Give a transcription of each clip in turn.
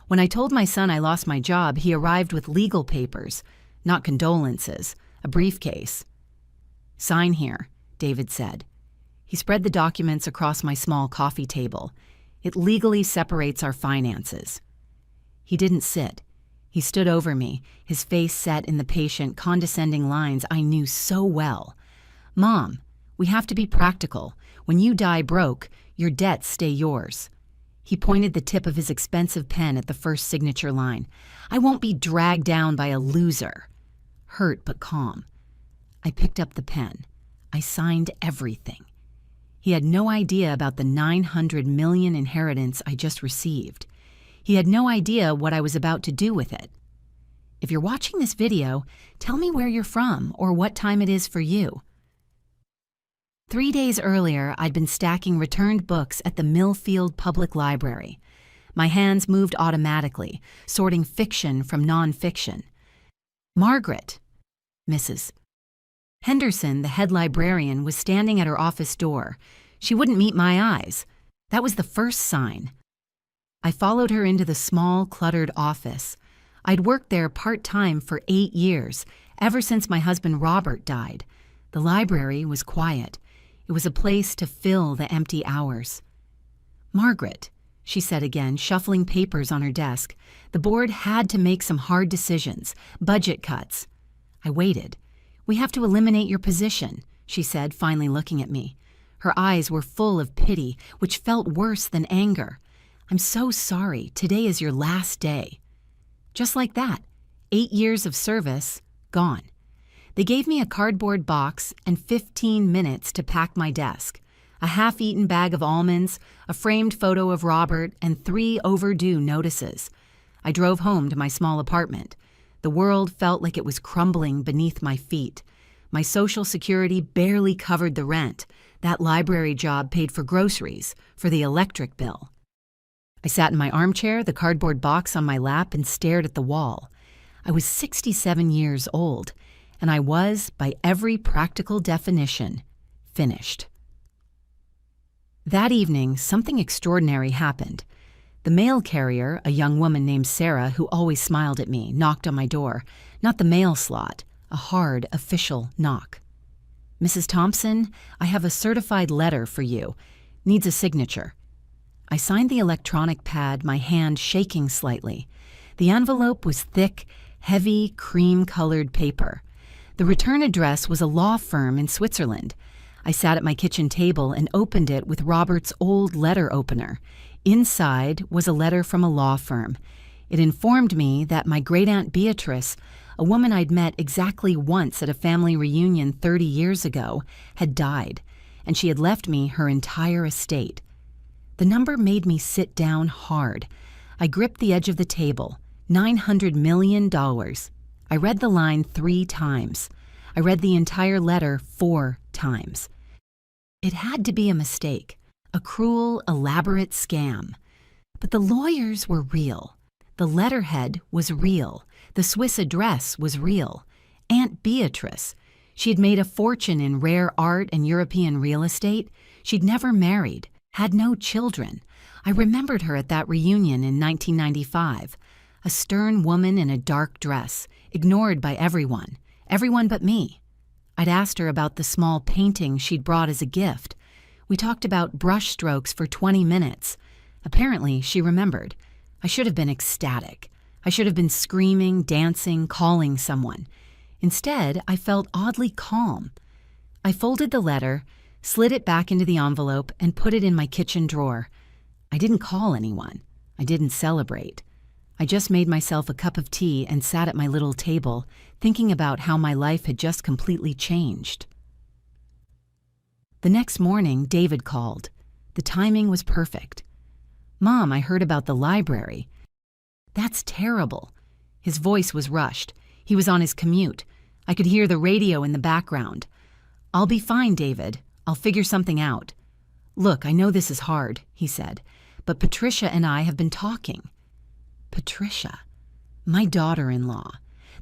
When I told my son I lost my job, he arrived with legal papers, not condolences, a briefcase. "Sign here," David said. He spread the documents across my small coffee table. "It legally separates our finances." He didn't sit. He stood over me, his face set in the patient, condescending lines I knew so well. "Mom, we have to be practical. When you die broke, your debts stay yours." He pointed the tip of his expensive pen at the first signature line. "I won't be dragged down by a loser." Hurt but calm. I picked up the pen. I signed everything. He had no idea about the $900 million inheritance I just received. He had no idea what I was about to do with it. If you're watching this video, tell me where you're from or what time it is for you. 3 days earlier, I'd been stacking returned books at the Millfield Public Library. My hands moved automatically, sorting fiction from nonfiction. Margaret, Mrs. Henderson, the head librarian, was standing at her office door. She wouldn't meet my eyes. That was the first sign. I followed her into the small, cluttered office. I'd worked there part-time for 8 years, ever since my husband Robert died. The library was quiet. It was a place to fill the empty hours. "Margaret," she said again, shuffling papers on her desk. "The board had to make some hard decisions, budget cuts." I waited. "We have to eliminate your position," she said, finally looking at me. Her eyes were full of pity, which felt worse than anger. "I'm so sorry. Today is your last day." Just like that, 8 years of service, gone. They gave me a cardboard box and 15 minutes to pack my desk. A half-eaten bag of almonds, a framed photo of Robert, and 3 overdue notices. I drove home to my small apartment. The world felt like it was crumbling beneath my feet. My Social Security barely covered the rent. That library job paid for groceries, for the electric bill. I sat in my armchair, the cardboard box on my lap, and stared at the wall. I was 67 years old, and I was, by every practical definition, finished. That evening, something extraordinary happened. The mail carrier, a young woman named Sarah who always smiled at me, knocked on my door. Not the mail slot, a hard, official knock. "Mrs. Thompson, I have a certified letter for you. Needs a signature." I signed the electronic pad, my hand shaking slightly. The envelope was thick, heavy, cream-colored paper. The return address was a law firm in Switzerland. I sat at my kitchen table and opened it with Robert's old letter opener. Inside was a letter from a law firm. It informed me that my great-aunt Beatrice, a woman I'd met exactly once at a family reunion 30 years ago, had died, and she had left me her entire estate. The number made me sit down hard. I gripped the edge of the table. $900 million. I read the line 3 times. I read the entire letter 4 times. It had to be a mistake, a cruel, elaborate scam. But the lawyers were real. The letterhead was real. The Swiss address was real. Aunt Beatrice. She had made a fortune in rare art and European real estate. She'd never married, had no children. I remembered her at that reunion in 1995. A stern woman in a dark dress, ignored by everyone but me. I'd asked her about the small painting she'd brought as a gift. We talked about brush strokes for 20 minutes. Apparently, she remembered. I should have been ecstatic. I should have been screaming, dancing, calling someone. Instead, I felt oddly calm. I folded the letter, slid it back into the envelope, and put it in my kitchen drawer. I didn't call anyone. I didn't celebrate. I just made myself a cup of tea and sat at my little table, thinking about how my life had just completely changed. The next morning, David called. The timing was perfect. "Mom, I heard about the library." "That's terrible." His voice was rushed. He was on his commute. I could hear the radio in the background. "I'll be fine, David. I'll figure something out." "Look, I know this is hard," he said, "but Patricia and I have been talking." Patricia, my daughter-in-law,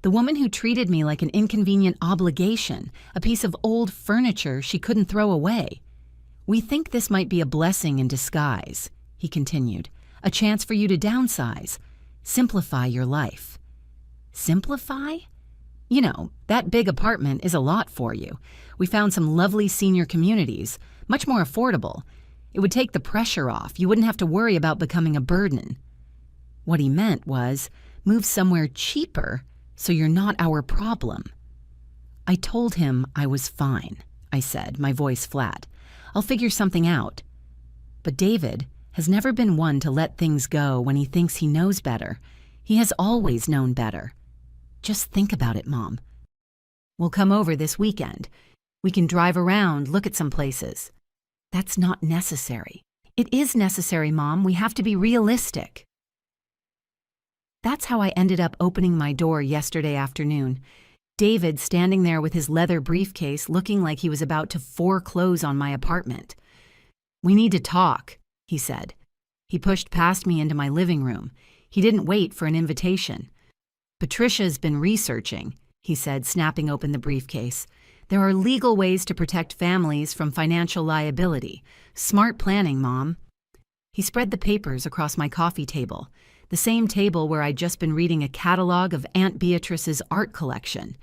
the woman who treated me like an inconvenient obligation, a piece of old furniture she couldn't throw away. "We think this might be a blessing in disguise," he continued, "a chance for you to downsize. Simplify your life. Simplify? You know, that big apartment is a lot for you. We found some lovely senior communities, much more affordable. It would take the pressure off. You wouldn't have to worry about becoming a burden. What he meant was, move somewhere cheaper so you're not our problem. I told him I was fine, I said, my voice flat. I'll figure something out. But David has never been one to let things go when he thinks he knows better. He has always known better. Just think about it, Mom. We'll come over this weekend. We can drive around, look at some places. That's not necessary. It is necessary, Mom. We have to be realistic. That's how I ended up opening my door yesterday afternoon. David standing there with his leather briefcase looking like he was about to foreclose on my apartment. We need to talk, he said. He pushed past me into my living room. He didn't wait for an invitation. Patricia's been researching, he said, snapping open the briefcase. There are legal ways to protect families from financial liability. Smart planning, Mom. He spread the papers across my coffee table, the same table where I'd just been reading a catalog of Aunt Beatrice's art collection.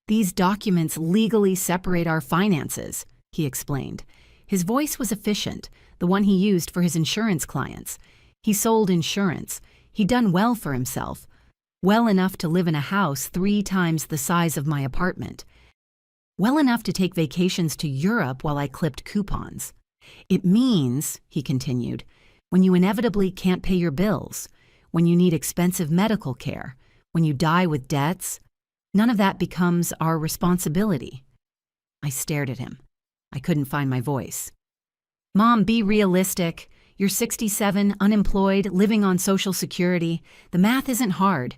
These documents legally separate our finances, he explained. His voice was efficient, the one he used for his insurance clients. He sold insurance. He'd done well for himself, well enough to live in a house 3 times the size of my apartment, well enough to take vacations to Europe while I clipped coupons. It means, he continued, when you inevitably can't pay your bills, when you need expensive medical care, when you die with debts, none of that becomes our responsibility. I stared at him. I couldn't find my voice. Mom, be realistic. You're 67, unemployed, living on Social Security. The math isn't hard.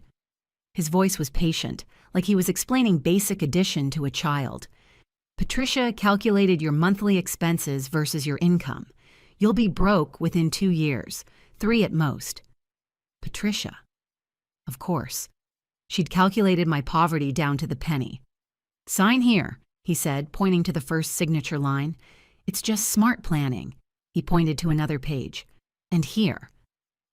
His voice was patient, like he was explaining basic addition to a child. Patricia calculated your monthly expenses versus your income. You'll be broke within 2 years, 3 at most. Patricia. Of course. She'd calculated my poverty down to the penny. Sign here, he said, pointing to the first signature line. It's just smart planning. He pointed to another page. And here.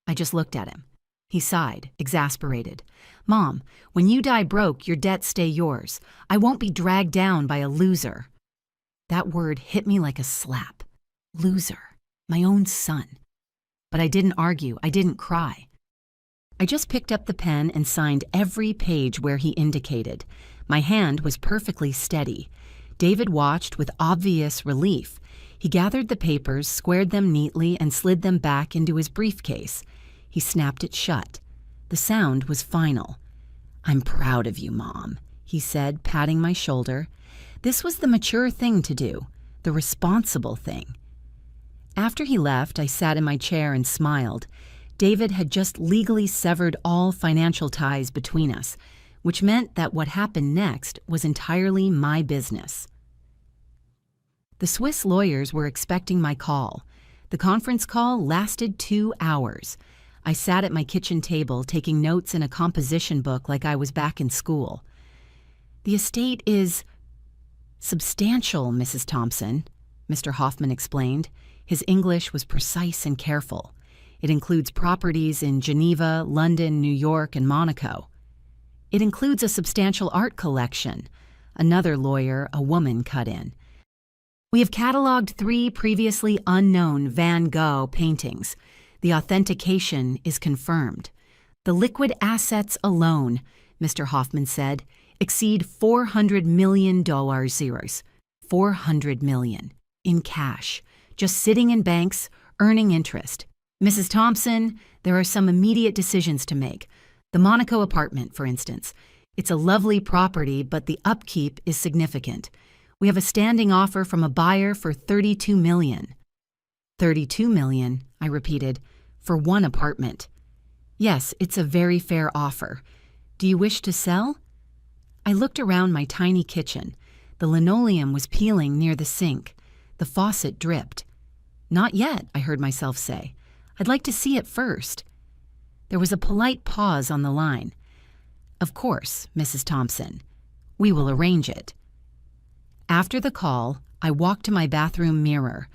I just looked at him. He sighed, exasperated. Mom, when you die broke, your debts stay yours. I won't be dragged down by a loser. That word hit me like a slap. Loser. My own son. But I didn't argue. I didn't cry. I just picked up the pen and signed every page where he indicated. My hand was perfectly steady. David watched with obvious relief. He gathered the papers, squared them neatly, and slid them back into his briefcase. He snapped it shut. The sound was final. I'm proud of you, Mom, he said, patting my shoulder. This was the mature thing to do, the responsible thing. After he left, I sat in my chair and smiled. David had just legally severed all financial ties between us, which meant that what happened next was entirely my business. The Swiss lawyers were expecting my call. The conference call lasted 2 hours. I sat at my kitchen table taking notes in a composition book like I was back in school. The estate is substantial, Mrs. Thompson, Mr. Hoffman explained. His English was precise and careful. It includes properties in Geneva, London, New York, and Monaco. It includes a substantial art collection. Another lawyer, a woman, cut in. We have cataloged 3 previously unknown Van Gogh paintings. The authentication is confirmed. The liquid assets alone, Mr. Hoffman said, exceed $400 million. $400 million. In cash. Just sitting in banks, earning interest. Mrs. Thompson, there are some immediate decisions to make. The Monaco apartment, for instance. It's a lovely property, but the upkeep is significant. We have a standing offer from a buyer for $32 million. $32 million, I repeated, for one apartment. Yes, it's a very fair offer. Do you wish to sell? I looked around my tiny kitchen. The linoleum was peeling near the sink. The faucet dripped. Not yet, I heard myself say. I'd like to see it first. There was a polite pause on the line. Of course, Mrs. Thompson. We will arrange it. After the call, I walked to my bathroom mirror.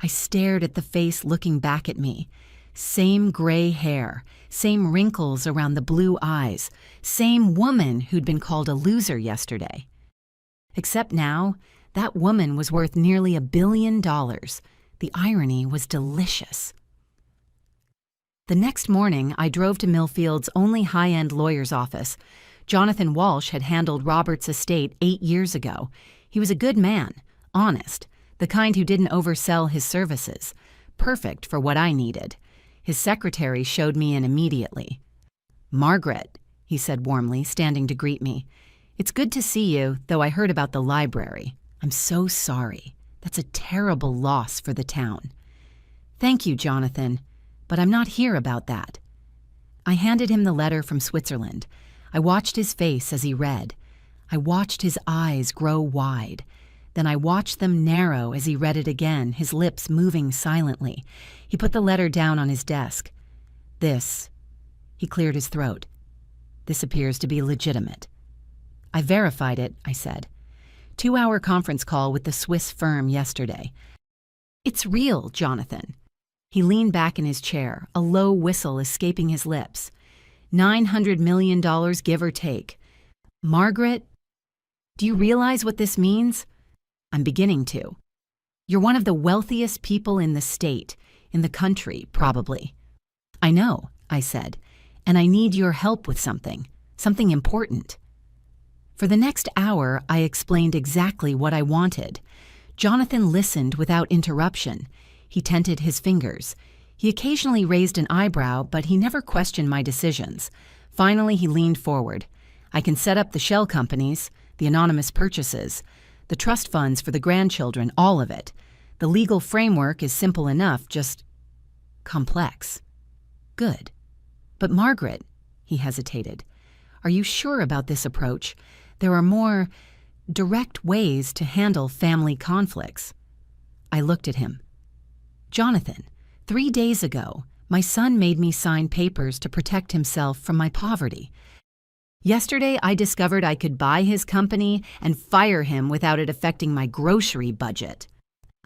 I stared at the face looking back at me. Same gray hair, same wrinkles around the blue eyes, same woman who'd been called a loser yesterday. Except now, that woman was worth nearly $1 billion. The irony was delicious. The next morning, I drove to Millfield's only high-end lawyer's office. Jonathan Walsh had handled Robert's estate 8 years ago. He was a good man, honest, the kind who didn't oversell his services. Perfect for what I needed. His secretary showed me in immediately. "Margaret," he said warmly, standing to greet me. "It's good to see you, though I heard about the library. I'm so sorry. That's a terrible loss for the town." "Thank you, Jonathan, but I'm not here about that." I handed him the letter from Switzerland. I watched his face as he read. I watched his eyes grow wide. Then I watched them narrow as he read it again, his lips moving silently. He put the letter down on his desk. "This," he cleared his throat, "this appears to be legitimate." "I verified it," I said. 2-hour conference call with the Swiss firm yesterday. "It's real, Jonathan." He leaned back in his chair, a low whistle escaping his lips. $900 million, give or take. "Margaret, do you realize what this means?" "I'm beginning to. You're one of the wealthiest people in the state, in the country, probably." "I know," I said, "and I need your help with something important." For the next hour, I explained exactly what I wanted. Jonathan listened without interruption. He tented his fingers. He occasionally raised an eyebrow, but he never questioned my decisions. Finally, he leaned forward. "I can set up the shell companies, the anonymous purchases, the trust funds for the grandchildren, all of it. The legal framework is simple enough, just complex." "Good. But Margaret," he hesitated, "are you sure about this approach? There are more direct ways to handle family conflicts." I looked at him. "Jonathan, 3 days ago, my son made me sign papers to protect himself from my poverty. Yesterday, I discovered I could buy his company and fire him without it affecting my grocery budget."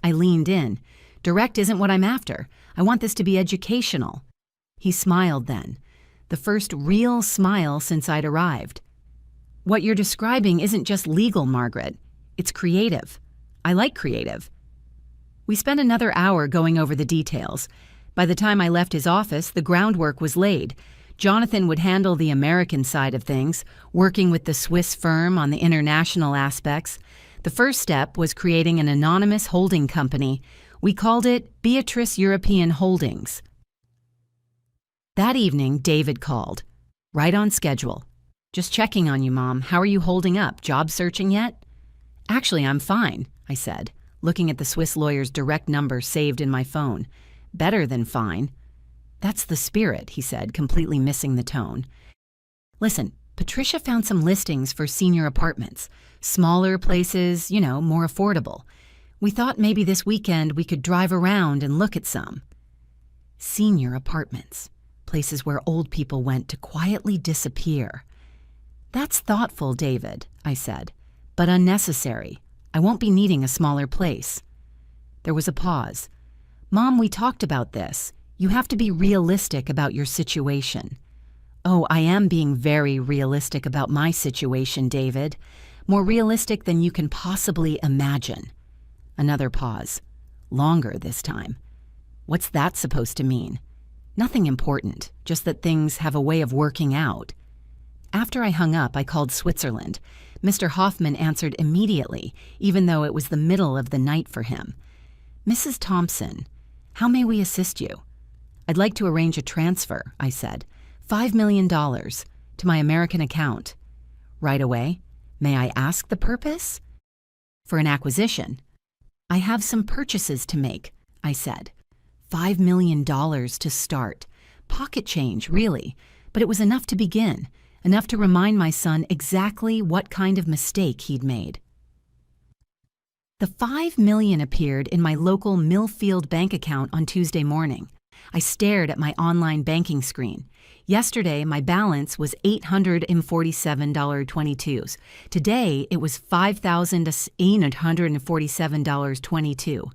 I leaned in. "Direct isn't what I'm after. I want this to be educational." He smiled then, the first real smile since I'd arrived. "What you're describing isn't just legal, Margaret. It's creative. I like creative." We spent another hour going over the details. By the time I left his office, the groundwork was laid. Jonathan would handle the American side of things, working with the Swiss firm on the international aspects. The first step was creating an anonymous holding company. We called it Beatrice European Holdings. That evening, David called. "Right on schedule. Just checking on you, Mom. How are you holding up? Job searching yet?" "Actually, I'm fine," I said, looking at the Swiss lawyer's direct number saved in my phone. "Better than fine." "That's the spirit," he said, completely missing the tone. "Listen, Patricia found some listings for senior apartments. Smaller places, more affordable. We thought maybe this weekend we could drive around and look at some." Senior apartments. Places where old people went to quietly disappear. "That's thoughtful, David," I said, "but unnecessary. I won't be needing a smaller place." There was a pause. "Mom, we talked about this. You have to be realistic about your situation." "Oh, I am being very realistic about my situation, David. More realistic than you can possibly imagine." Another pause. Longer this time. "What's that supposed to mean?" "Nothing important, just that things have a way of working out." After I hung up, I called Switzerland. Mr. Hoffman answered immediately, even though it was the middle of the night for him. "Mrs. Thompson, how may we assist you?" "I'd like to arrange a transfer," I said. $5 million to my American account." "Right away? May I ask the purpose?" "For an acquisition." "I have some purchases to make," I said. $5 million to start. Pocket change, really, but it was enough to begin, enough to remind my son exactly what kind of mistake he'd made. The $5 million appeared in my local Millfield bank account on Tuesday morning. I stared at my online banking screen. Yesterday, my balance was $847.22. Today, it was $5,847.22.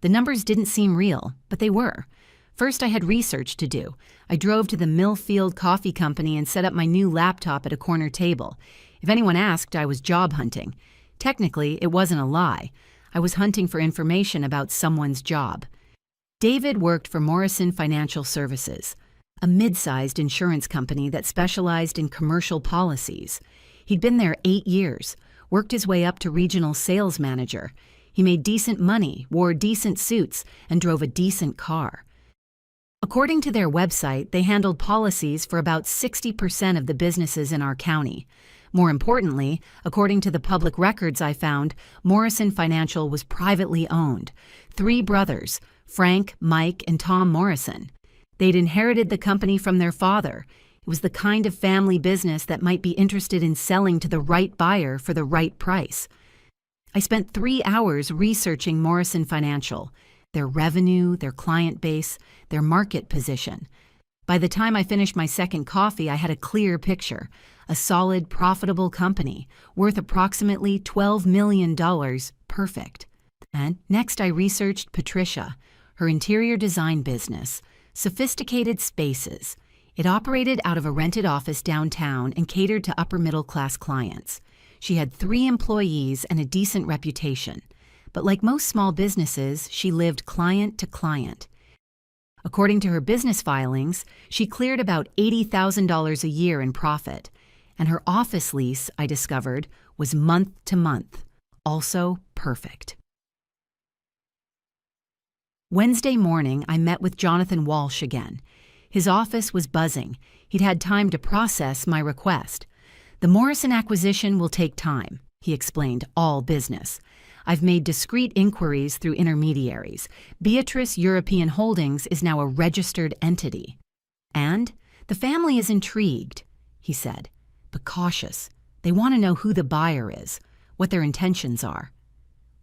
The numbers didn't seem real, but they were. First, I had research to do. I drove to the Millfield Coffee Company and set up my new laptop at a corner table. If anyone asked, I was job hunting. Technically, it wasn't a lie. I was hunting for information about someone's job. David worked for Morrison Financial Services, a mid-sized insurance company that specialized in commercial policies. He'd been there 8 years, worked his way up to regional sales manager. He made decent money, wore decent suits, and drove a decent car. According to their website, they handled policies for about 60% of the businesses in our county. More importantly, according to the public records I found, Morrison Financial was privately owned. 3 brothers, Frank, Mike, and Tom Morrison. They'd inherited the company from their father. It was the kind of family business that might be interested in selling to the right buyer for the right price. I spent 3 hours researching Morrison Financial, their revenue, their client base, their market position. By the time I finished my second coffee, I had a clear picture. A solid, profitable company, worth approximately $12 million, perfect. And next I researched Patricia, her interior design business, Sophisticated Spaces. It operated out of a rented office downtown and catered to upper-middle-class clients. She had 3 employees and a decent reputation. But like most small businesses, she lived client to client. According to her business filings, she cleared about $80,000 a year in profit. And her office lease, I discovered, was month to month. Also perfect. Wednesday morning, I met with Jonathan Walsh again. His office was buzzing. He'd had time to process my request. The Morrison acquisition will take time, he explained, all business. I've made discreet inquiries through intermediaries. Beatrice European Holdings is now a registered entity. And the family is intrigued, he said, but cautious. They want to know who the buyer is, what their intentions are.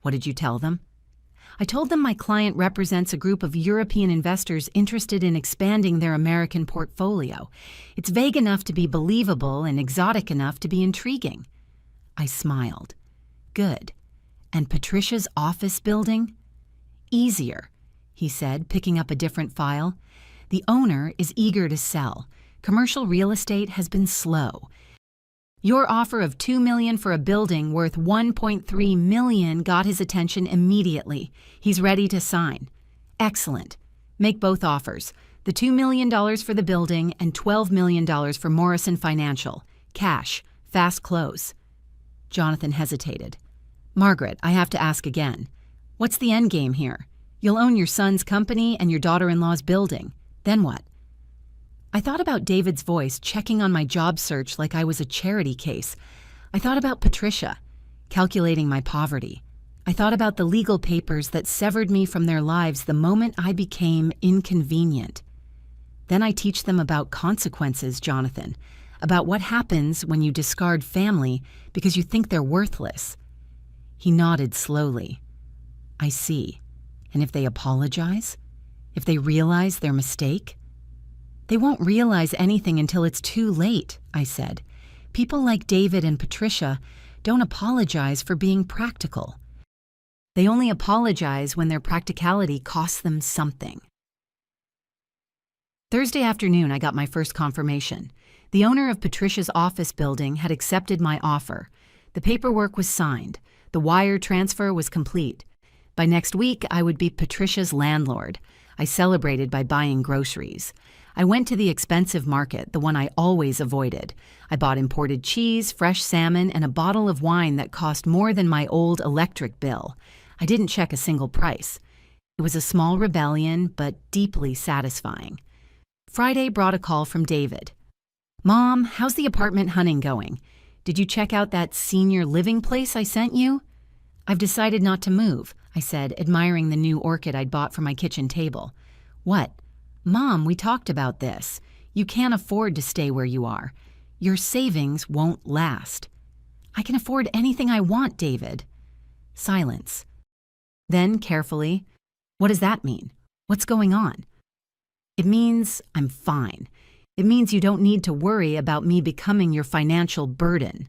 What did you tell them? I told them my client represents a group of European investors interested in expanding their American portfolio. It's vague enough to be believable and exotic enough to be intriguing. I smiled. Good. And Patricia's office building? Easier, he said, picking up a different file. The owner is eager to sell. Commercial real estate has been slow. Your offer of $2 million for a building worth $1.3 million got his attention immediately. He's ready to sign. Excellent. Make both offers. The $2 million for the building and $12 million for Morrison Financial. Cash. Fast close. Jonathan hesitated. Margaret, I have to ask again. What's the end game here? You'll own your son's company and your daughter-in-law's building. Then what? I thought about David's voice checking on my job search like I was a charity case. I thought about Patricia, calculating my poverty. I thought about the legal papers that severed me from their lives the moment I became inconvenient. Then I teach them about consequences, Jonathan, about what happens when you discard family because you think they're worthless. He nodded slowly. I see. And if they apologize? If they realize their mistake? They won't realize anything until it's too late, I said. People like David and Patricia don't apologize for being practical. They only apologize when their practicality costs them something. Thursday afternoon, I got my first confirmation. The owner of Patricia's office building had accepted my offer. The paperwork was signed. The wire transfer was complete. By next week, I would be Patricia's landlord. I celebrated by buying groceries. I went to the expensive market, the one I always avoided. I bought imported cheese, fresh salmon, and a bottle of wine that cost more than my old electric bill. I didn't check a single price. It was a small rebellion, but deeply satisfying. Friday brought a call from David. Mom, how's the apartment hunting going? Did you check out that senior living place I sent you? I've decided not to move, I said, admiring the new orchid I'd bought for my kitchen table. What? Mom, we talked about this. You can't afford to stay where you are. Your savings won't last. I can afford anything I want, David. Silence. Then, carefully, what does that mean? What's going on? It means I'm fine. It means you don't need to worry about me becoming your financial burden.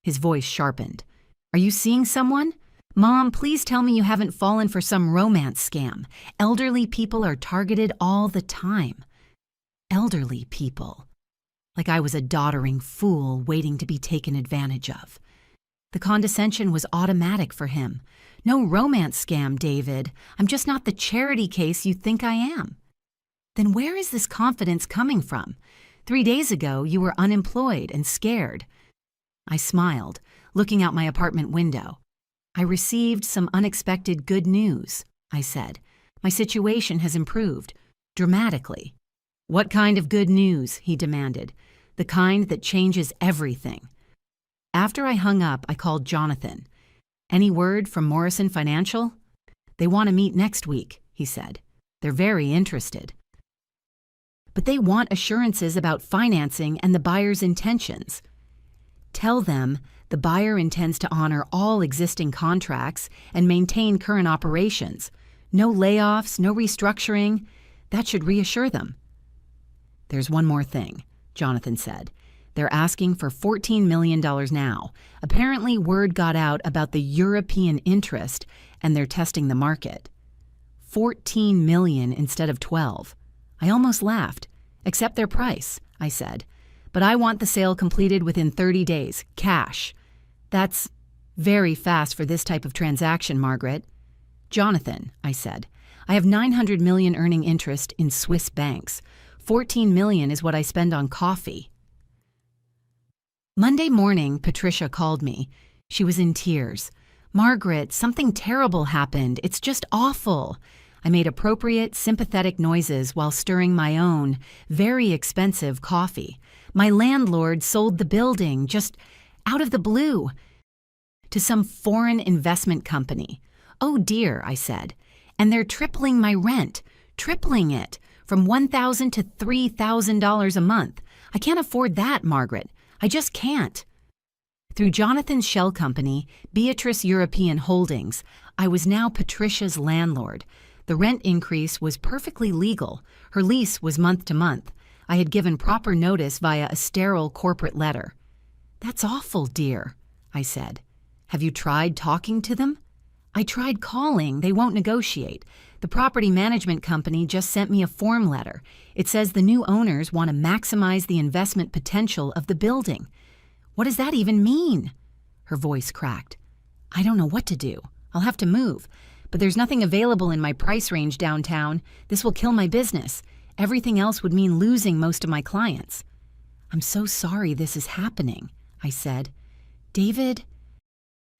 His voice sharpened. Are you seeing someone? Mom, please tell me you haven't fallen for some romance scam. Elderly people are targeted all the time. Elderly people. Like I was a doddering fool waiting to be taken advantage of. The condescension was automatic for him. No romance scam, David. I'm just not the charity case you think I am. Then where is this confidence coming from? 3 days ago, you were unemployed and scared. I smiled, looking out my apartment window. I received some unexpected good news, I said. My situation has improved, dramatically. What kind of good news? He demanded. The kind that changes everything. After I hung up, I called Jonathan. Any word from Morrison Financial? They want to meet next week, he said. They're very interested. But they want assurances about financing and the buyer's intentions. Tell them the buyer intends to honor all existing contracts and maintain current operations. No layoffs, no restructuring. That should reassure them. There's one more thing, Jonathan said. They're asking for $14 million now. Apparently, word got out about the European interest, and they're testing the market. $14 million instead of 12. I almost laughed. Accept their price, I said. But I want the sale completed within 30 days, cash. That's very fast for this type of transaction, Margaret. Jonathan, I said, I have $900 million earning interest in Swiss banks. $14 million is what I spend on coffee. Monday morning, Patricia called me. She was in tears. Margaret, something terrible happened. It's just awful. I made appropriate, sympathetic noises while stirring my own, very expensive coffee. My landlord sold the building, just out of the blue, to some foreign investment company. Oh dear, I said. And they're tripling my rent, tripling it, from $1,000 to $3,000 a month. I can't afford that, Margaret. I just can't. Through Jonathan's shell company, Beatrice European Holdings, I was now Patricia's landlord. The rent increase was perfectly legal. Her lease was month to month. I had given proper notice via a sterile corporate letter. That's awful, dear, I said. Have you tried talking to them? I tried calling. They won't negotiate. The property management company just sent me a form letter. It says the new owners want to maximize the investment potential of the building. What does that even mean? Her voice cracked. I don't know what to do. I'll have to move. But there's nothing available in my price range downtown. This will kill my business. Everything else would mean losing most of my clients. I'm so sorry this is happening, I said. David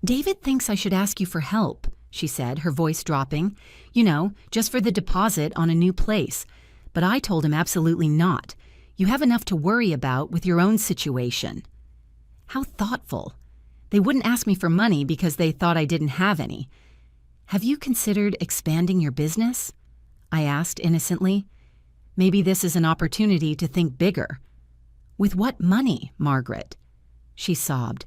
thinks I should ask you for help, she said, her voice dropping. You know, just for the deposit on a new place. But I told him absolutely not. You have enough to worry about with your own situation. How thoughtful. They wouldn't ask me for money because they thought I didn't have any. Have you considered expanding your business? I asked innocently. Maybe this is an opportunity to think bigger. With what money, Margaret? She sobbed.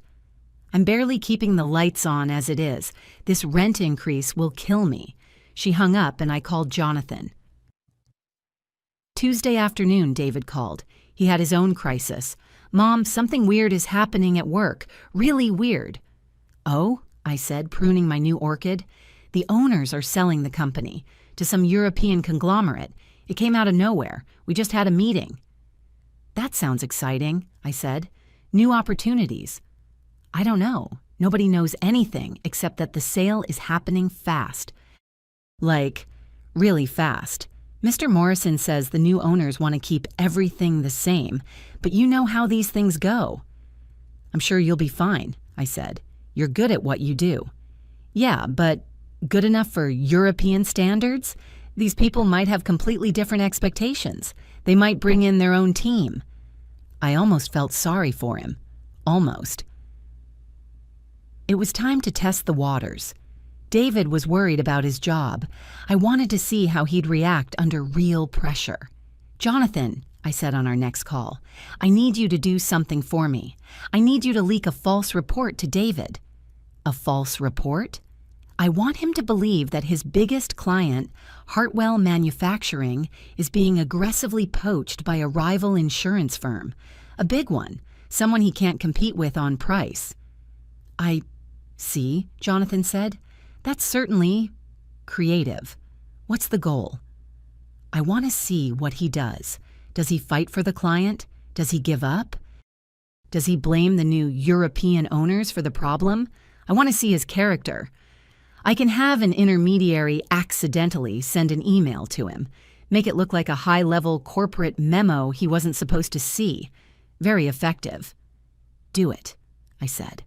I'm barely keeping the lights on as it is. This rent increase will kill me. She hung up and I called Jonathan. Tuesday afternoon, David called. He had his own crisis. Mom, something weird is happening at work. Really weird. Oh, I said, pruning my new orchid. The owners are selling the company to some European conglomerate. It came out of nowhere. We just had a meeting. That sounds exciting, I said. New opportunities. I don't know. Nobody knows anything except that the sale is happening fast. Like, really fast. Mr. Morrison says the new owners want to keep everything the same, but you know how these things go. I'm sure you'll be fine, I said. You're good at what you do. Yeah, but good enough for European standards? These people might have completely different expectations. They might bring in their own team. I almost felt sorry for him. Almost. It was time to test the waters. David was worried about his job. I wanted to see how he'd react under real pressure. Jonathan, I said on our next call, I need you to do something for me. I need you to leak a false report to David. A false report? I want him to believe that his biggest client, Hartwell Manufacturing, is being aggressively poached by a rival insurance firm. A big one, someone he can't compete with on price. I see, Jonathan said. That's certainly creative. What's the goal? I want to see what he does. Does he fight for the client? Does he give up? Does he blame the new European owners for the problem? I want to see his character. I can have an intermediary accidentally send an email to him, make it look like a high-level corporate memo he wasn't supposed to see. Very effective. Do it, I said.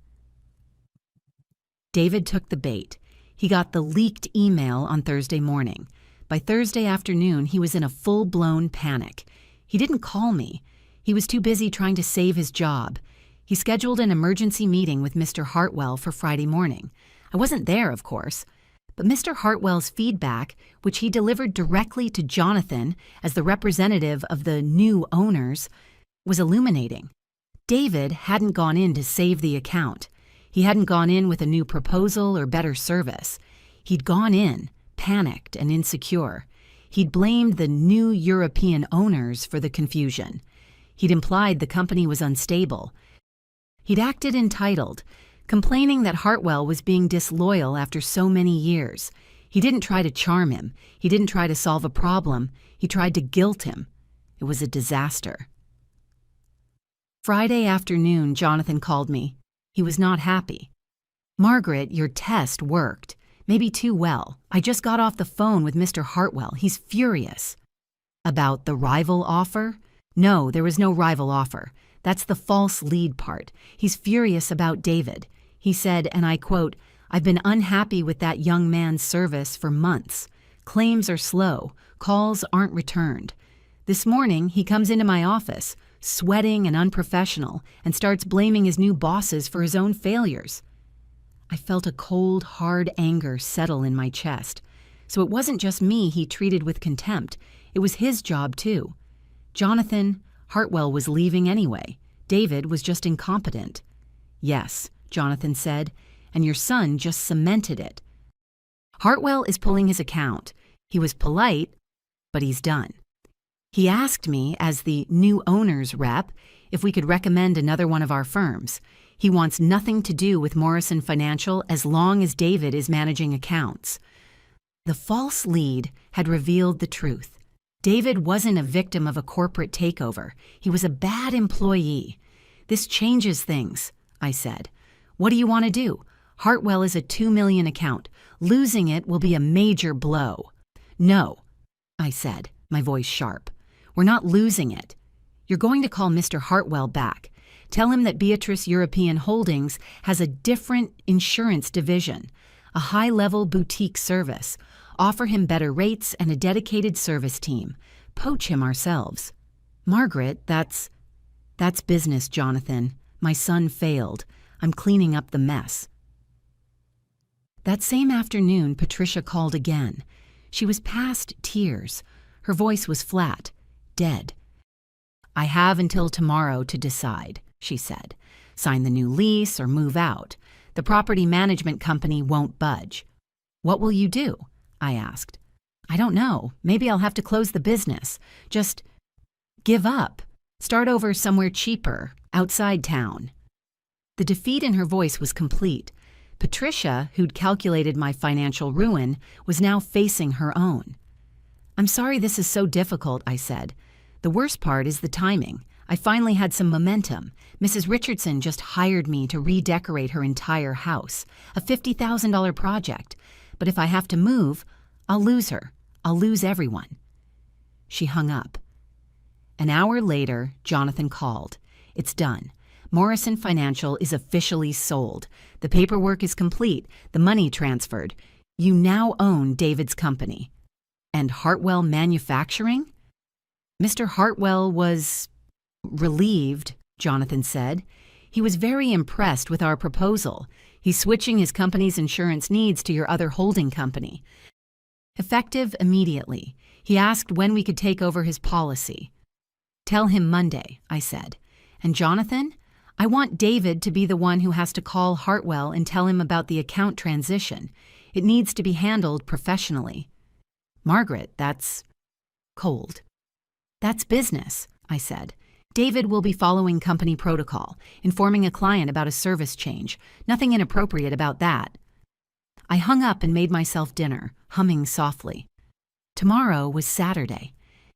David took the bait. He got the leaked email on Thursday morning. By Thursday afternoon, he was in a full-blown panic. He didn't call me. He was too busy trying to save his job. He scheduled an emergency meeting with Mr. Hartwell for Friday morning. I wasn't there, of course, but Mr. Hartwell's feedback, which he delivered directly to Jonathan as the representative of the new owners, was illuminating. David hadn't gone in to save the account. He hadn't gone in with a new proposal or better service. He'd gone in, panicked and insecure. He'd blamed the new European owners for the confusion. He'd implied the company was unstable. He'd acted entitled, complaining that Hartwell was being disloyal after so many years. He didn't try to charm him. He didn't try to solve a problem. He tried to guilt him. It was a disaster. Friday afternoon, Jonathan called me. He was not happy. "Margaret, your test worked. Maybe too well. I just got off the phone with Mr. Hartwell. He's furious." "About the rival offer?" "No, there was no rival offer. That's the false lead part. He's furious about David. He said, and I quote, 'I've been unhappy with that young man's service for months. Claims are slow. Calls aren't returned. This morning, he comes into my office, sweating and unprofessional, and starts blaming his new bosses for his own failures.'" I felt a cold, hard anger settle in my chest. So it wasn't just me he treated with contempt. It was his job, too. Jonathan, Hartwell was leaving anyway. David was just incompetent. "Yes," Jonathan said, "and your son just cemented it. Hartwell is pulling his account. He was polite, but he's done. He asked me, as the new owner's rep, if we could recommend another one of our firms. He wants nothing to do with Morrison Financial as long as David is managing accounts." The false lead had revealed the truth. David wasn't a victim of a corporate takeover. He was a bad employee. "This changes things," I said. "What do you want to do? Hartwell is a $2 million account. Losing it will be a major blow." "No," I said, my voice sharp. "We're not losing it. You're going to call Mr. Hartwell back. Tell him that Beatrice European Holdings has a different insurance division, a high-level boutique service. Offer him better rates and a dedicated service team. Poach him ourselves." "Margaret, that's business, Jonathan. My son failed. I'm cleaning up the mess." That same afternoon, Patricia called again. She was past tears. Her voice was flat, dead. "I have until tomorrow to decide," she said. "Sign the new lease or move out. The property management company won't budge." "What will you do?" I asked. "I don't know. Maybe I'll have to close the business. Just give up. Start over somewhere cheaper, outside town." The defeat in her voice was complete. Patricia, who'd calculated my financial ruin, was now facing her own. "I'm sorry this is so difficult," I said. "The worst part is the timing. I finally had some momentum. Mrs. Richardson just hired me to redecorate her entire house, a $50,000 project. But if I have to move, I'll lose her. I'll lose everyone." She hung up. An hour later, Jonathan called. "It's done. Morrison Financial is officially sold. The paperwork is complete, the money transferred. You now own David's company." "And Hartwell Manufacturing?" "Mr. Hartwell was relieved," Jonathan said. "He was very impressed with our proposal. He's switching his company's insurance needs to your other holding company. Effective immediately. He asked when we could take over his policy." "Tell him Monday," I said. "And Jonathan, I want David to be the one who has to call Hartwell and tell him about the account transition. It needs to be handled professionally." "Margaret, that's cold." "That's business," I said. "David will be following company protocol, informing a client about a service change. Nothing inappropriate about that." I hung up and made myself dinner, humming softly. Tomorrow was Saturday.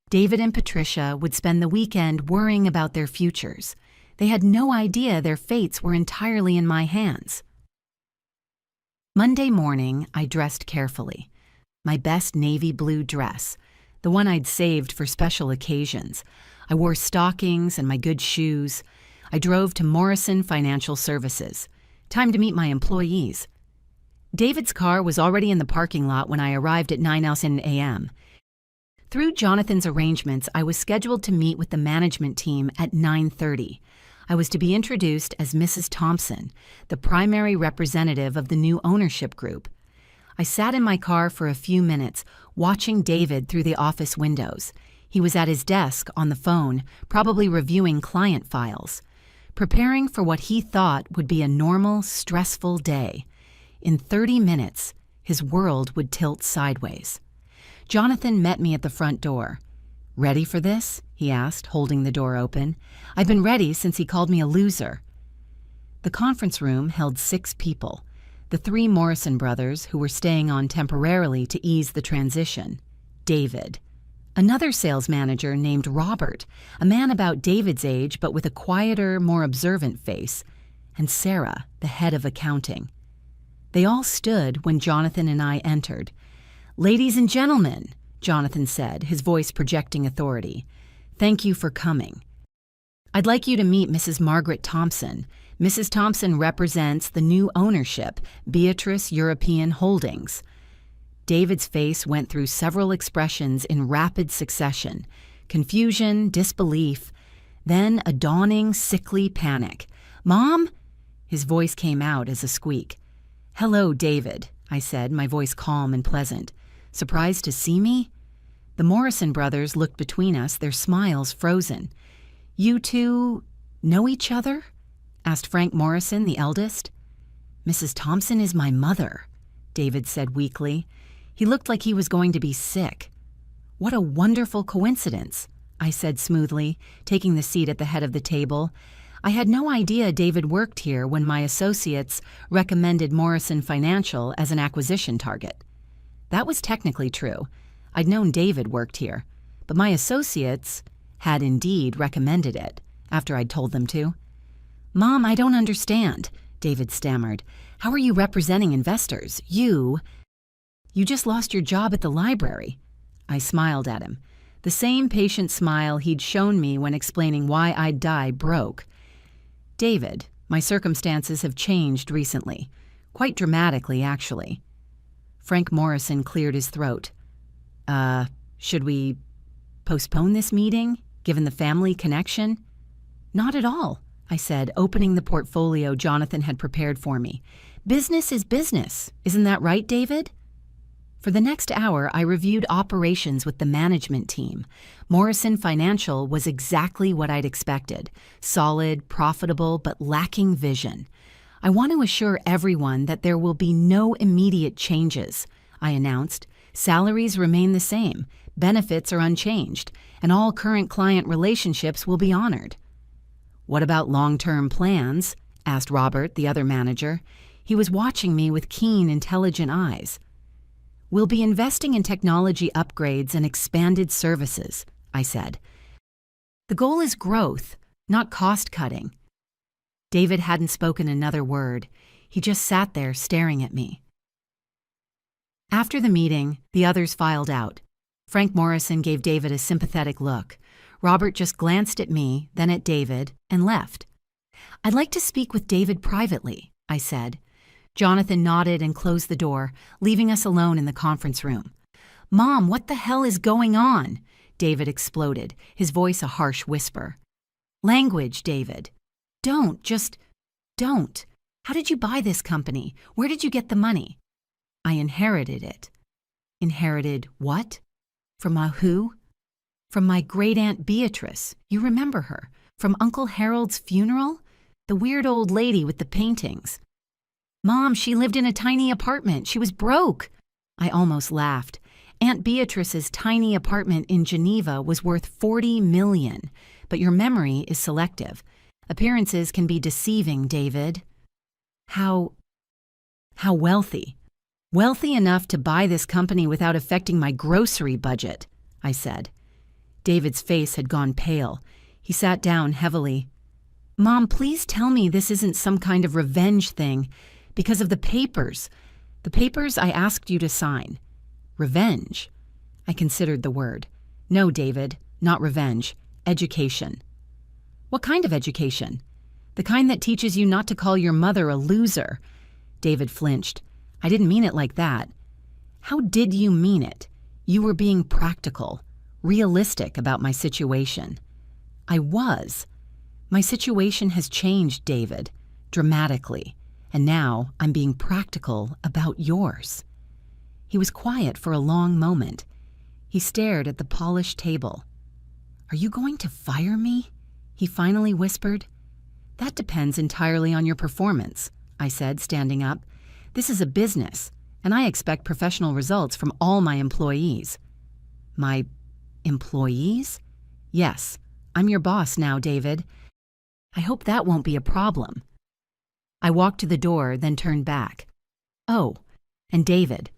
David and Patricia would spend the weekend worrying about their futures. They had no idea their fates were entirely in my hands. Monday morning, I dressed carefully. My best navy blue dress, the one I'd saved for special occasions. I wore stockings and my good shoes. I drove to Morrison Financial Services. Time to meet my employees. David's car was already in the parking lot when I arrived at 9 a.m. Through Jonathan's arrangements, I was scheduled to meet with the management team at 9:30. I was to be introduced as Mrs. Thompson, the primary representative of the new ownership group. I sat in my car for a few minutes, watching David through the office windows. He was at his desk on the phone, probably reviewing client files, preparing for what he thought would be a normal, stressful day. In 30 minutes, his world would tilt sideways. Jonathan met me at the front door. "Ready for this?" he asked, holding the door open. "I've been ready since he called me a loser." The conference room held 6 people. The 3 Morrison brothers, who were staying on temporarily to ease the transition. David. Another sales manager named Robert, a man about David's age but with a quieter, more observant face. And Sarah, the head of accounting. They all stood when Jonathan and I entered. "Ladies and gentlemen," Jonathan said, his voice projecting authority, "thank you for coming. I'd like you to meet Mrs. Margaret Thompson. Mrs. Thompson represents the new ownership, Beatrice European Holdings." David's face went through several expressions in rapid succession: confusion, disbelief, then a dawning, sickly panic. "Mom?" His voice came out as a squeak. "Hello, David," I said, my voice calm and pleasant. "Surprised to see me?" The Morrison brothers looked between us, their smiles frozen. "You two know each other?" asked Frank Morrison, the eldest. "Mrs. Thompson is my mother," David said weakly. He looked like he was going to be sick. "What a wonderful coincidence," I said smoothly, taking the seat at the head of the table. I had no idea David worked here when my associates recommended Morrison Financial as an acquisition target. That was technically true. I'd known David worked here, but my associates had indeed recommended it, after I'd told them to. "Mom, I don't understand," David stammered. "How are you representing investors? You just lost your job at the library." I smiled at him, the same patient smile he'd shown me when explaining why I'd die broke. "David, my circumstances have changed recently. Quite dramatically, actually." Frank Morrison cleared his throat. Should we postpone this meeting, given the family connection?" "Not at all," I said, opening the portfolio Jonathan had prepared for me. "Business is business. Isn't that right, David?" For the next hour, I reviewed operations with the management team. Morrison Financial was exactly what I'd expected: solid, profitable, but lacking vision. "I want to assure everyone that there will be no immediate changes," I announced. "Salaries remain the same, benefits are unchanged, and all current client relationships will be honored." "What about long-term plans?" asked Robert, the other manager. He was watching me with keen, intelligent eyes. "We'll be investing in technology upgrades and expanded services," I said. "The goal is growth, not cost-cutting." David hadn't spoken another word. He just sat there staring at me. After the meeting, the others filed out. Frank Morrison gave David a sympathetic look. Robert just glanced at me, then at David, and left. "I'd like to speak with David privately," I said. Jonathan nodded and closed the door, leaving us alone in the conference room. "Mom, what the hell is going on?" David exploded, his voice a harsh whisper. "Language, David. Just don't. How did you buy this company? Where did you get the money?" "I inherited it." "Inherited what? From who?" "From my great-aunt Beatrice. You remember her. From Uncle Harold's funeral? The weird old lady with the paintings." "Mom, she lived in a tiny apartment. She was broke." I almost laughed. Aunt Beatrice's tiny apartment in Geneva was worth $40 million. But your memory is selective. Appearances can be deceiving, David. How wealthy?" Wealthy enough to buy this company without affecting my grocery budget, I said. David's face had gone pale. He sat down heavily. Mom, please tell me this isn't some kind of revenge thing because of the papers. The papers I asked you to sign. Revenge? I considered the word. No, David, not revenge. Education. What kind of education? The kind that teaches you not to call your mother a loser. David flinched. I didn't mean it like that. How did you mean it? You were being practical, realistic about my situation. I was. My situation has changed, David, dramatically, and now I'm being practical about yours. He was quiet for a long moment. He stared at the polished table. Are you going to fire me? He finally whispered. That depends entirely on your performance, I said, standing up. This is a business, and I expect professional results from all my employees. My employees? Yes, I'm your boss now, David. I hope that won't be a problem. I walked to the door, then turned back. Oh, and David,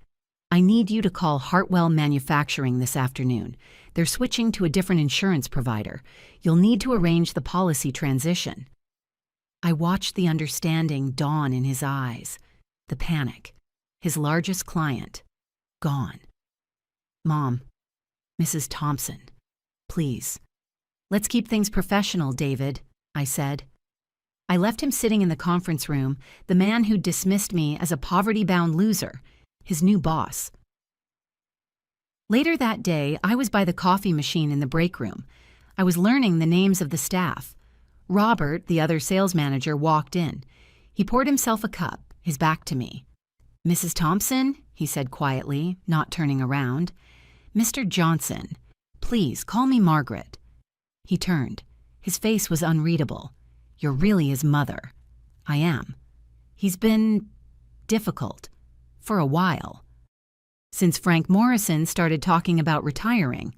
I need you to call Hartwell Manufacturing this afternoon. They're switching to a different insurance provider. You'll need to arrange the policy transition. I watched the understanding dawn in his eyes. The panic. His largest client. Gone. Mom, Mrs. Thompson, please. Let's keep things professional, David, I said. I left him sitting in the conference room, the man who'd dismissed me as a poverty-bound loser, his new boss. Later that day, I was by the coffee machine in the break room. I was learning the names of the staff. Robert, the other sales manager, walked in. He poured himself a cup, his back to me. Mrs. Thompson, he said quietly, not turning around. Mr. Johnson, please call me Margaret. He turned. His face was unreadable. You're really his mother. I am. He's been difficult. For a while. Since Frank Morrison started talking about retiring.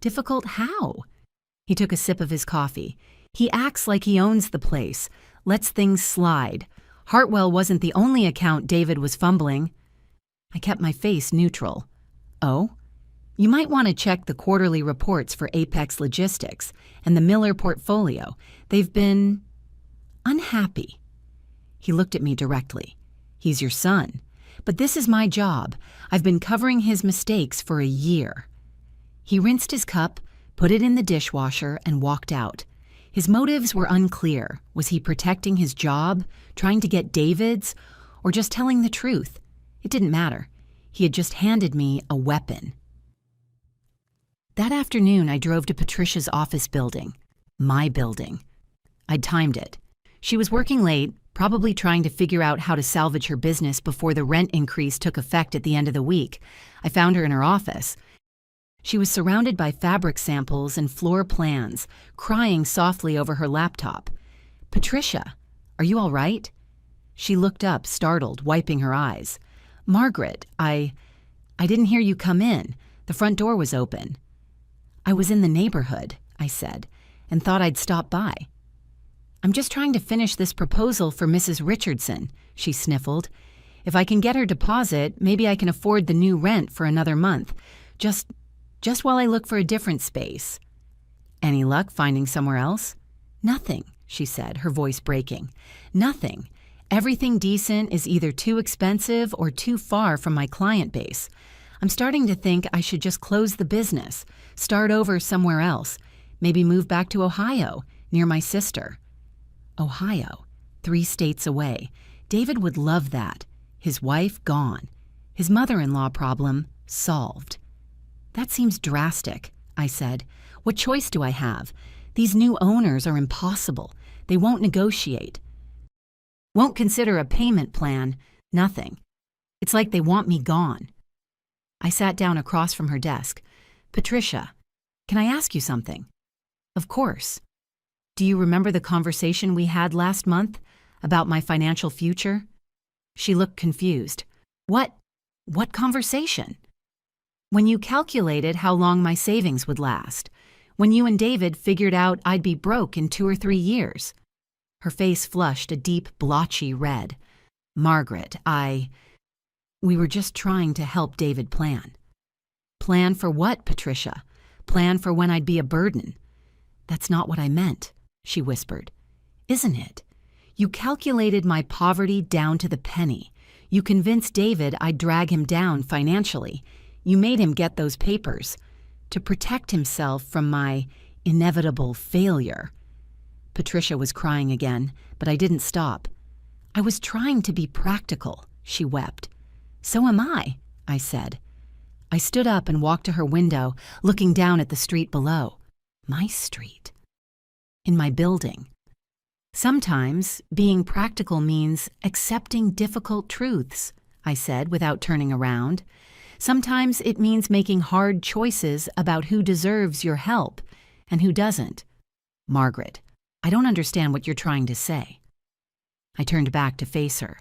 Difficult how? He took a sip of his coffee. He acts like he owns the place, lets things slide. Hartwell wasn't the only account David was fumbling. I kept my face neutral. Oh? You might want to check the quarterly reports for Apex Logistics and the Miller portfolio. They've been unhappy. He looked at me directly. He's your son. But this is my job. I've been covering his mistakes for a year. He rinsed his cup, put it in the dishwasher, and walked out. His motives were unclear. Was he protecting his job, trying to get David's, or just telling the truth? It didn't matter. He had just handed me a weapon. That afternoon, I drove to Patricia's office building. My building. I'd timed it. She was working late, probably trying to figure out how to salvage her business before the rent increase took effect at the end of the week. I found her in her office. She was surrounded by fabric samples and floor plans, crying softly over her laptop. Patricia, are you all right? She looked up, startled, wiping her eyes. Margaret, I didn't hear you come in. The front door was open. I was in the neighborhood, I said, and thought I'd stop by. I'm just trying to finish this proposal for Mrs. Richardson, she sniffled. If I can get her deposit, maybe I can afford the new rent for another month. Just while I look for a different space. Any luck finding somewhere else? Nothing, she said, her voice breaking. Nothing. Everything decent is either too expensive or too far from my client base. I'm starting to think I should just close the business, start over somewhere else, maybe move back to Ohio, near my sister. Ohio, 3 states away. David would love that. His wife gone. His mother-in-law problem solved. That seems drastic, I said. What choice do I have? These new owners are impossible. They won't negotiate. Won't consider a payment plan. Nothing. It's like they want me gone. I sat down across from her desk. Patricia, can I ask you something? Of course. Do you remember the conversation we had last month about my financial future? She looked confused. What conversation? When you calculated how long my savings would last. When you and David figured out I'd be broke in 2 or 3 years. Her face flushed a deep, blotchy red. Margaret, We were just trying to help David plan. Plan for what, Patricia? Plan for when I'd be a burden. That's not what I meant, she whispered. Isn't it? You calculated my poverty down to the penny. You convinced David I'd drag him down financially. You made him get those papers to protect himself from my inevitable failure. Patricia was crying again, but I didn't stop. I was trying to be practical, she wept. So am I said. I stood up and walked to her window, looking down at the street below. My street. In my building. Sometimes being practical means accepting difficult truths, I said without turning around. Sometimes it means making hard choices about who deserves your help and who doesn't. Margaret, I don't understand what you're trying to say. I turned back to face her.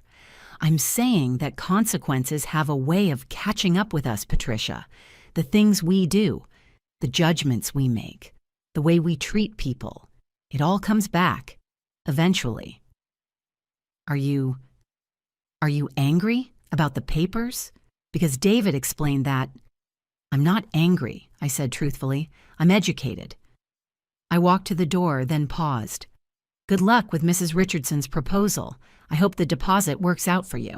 I'm saying that consequences have a way of catching up with us, Patricia. The things we do, the judgments we make, the way we treat people, it all comes back, eventually. Are you angry about the papers? Because David explained that. I'm not angry, I said truthfully. I'm educated. I walked to the door, then paused. Good luck with Mrs. Richardson's proposal. I hope the deposit works out for you.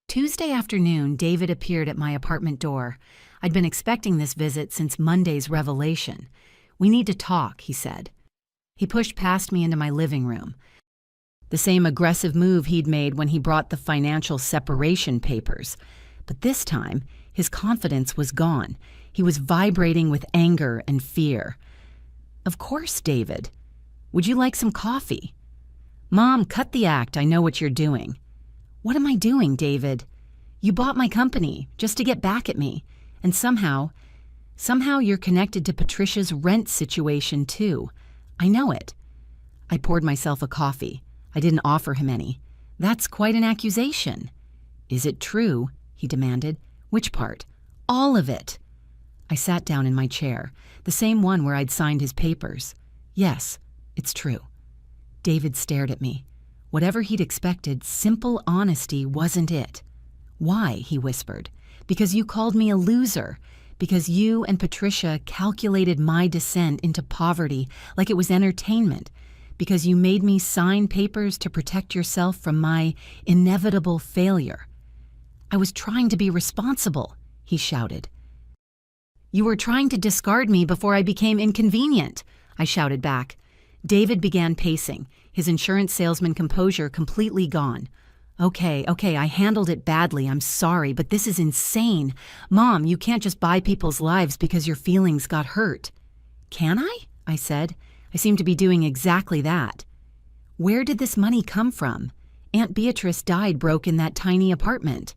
Tuesday afternoon, David appeared at my apartment door. I'd been expecting this visit since Monday's revelation. We need to talk, he said. He pushed past me into my living room. The same aggressive move he'd made when he brought the financial separation papers. But this time, his confidence was gone. He was vibrating with anger and fear. Of course, David. Would you like some coffee? Mom, cut the act. I know what you're doing. What am I doing, David? You bought my company just to get back at me. And somehow you're connected to Patricia's rent situation too. I know it. I poured myself a coffee. I didn't offer him any. That's quite an accusation. Is it true? He demanded. Which part? All of it. I sat down in my chair, the same one where I'd signed his papers. Yes, it's true. David stared at me. Whatever he'd expected, simple honesty wasn't it. Why? He whispered. Because you called me a loser. Because you and Patricia calculated my descent into poverty like it was entertainment. Because you made me sign papers to protect yourself from my inevitable failure. I was trying to be responsible, he shouted. You were trying to discard me before I became inconvenient, I shouted back. David began pacing, his insurance salesman composure completely gone. Okay, I handled it badly, I'm sorry, but this is insane. Mom, you can't just buy people's lives because your feelings got hurt. Can I said. I seem to be doing exactly that. Where did this money come from? Aunt Beatrice died broke in that tiny apartment.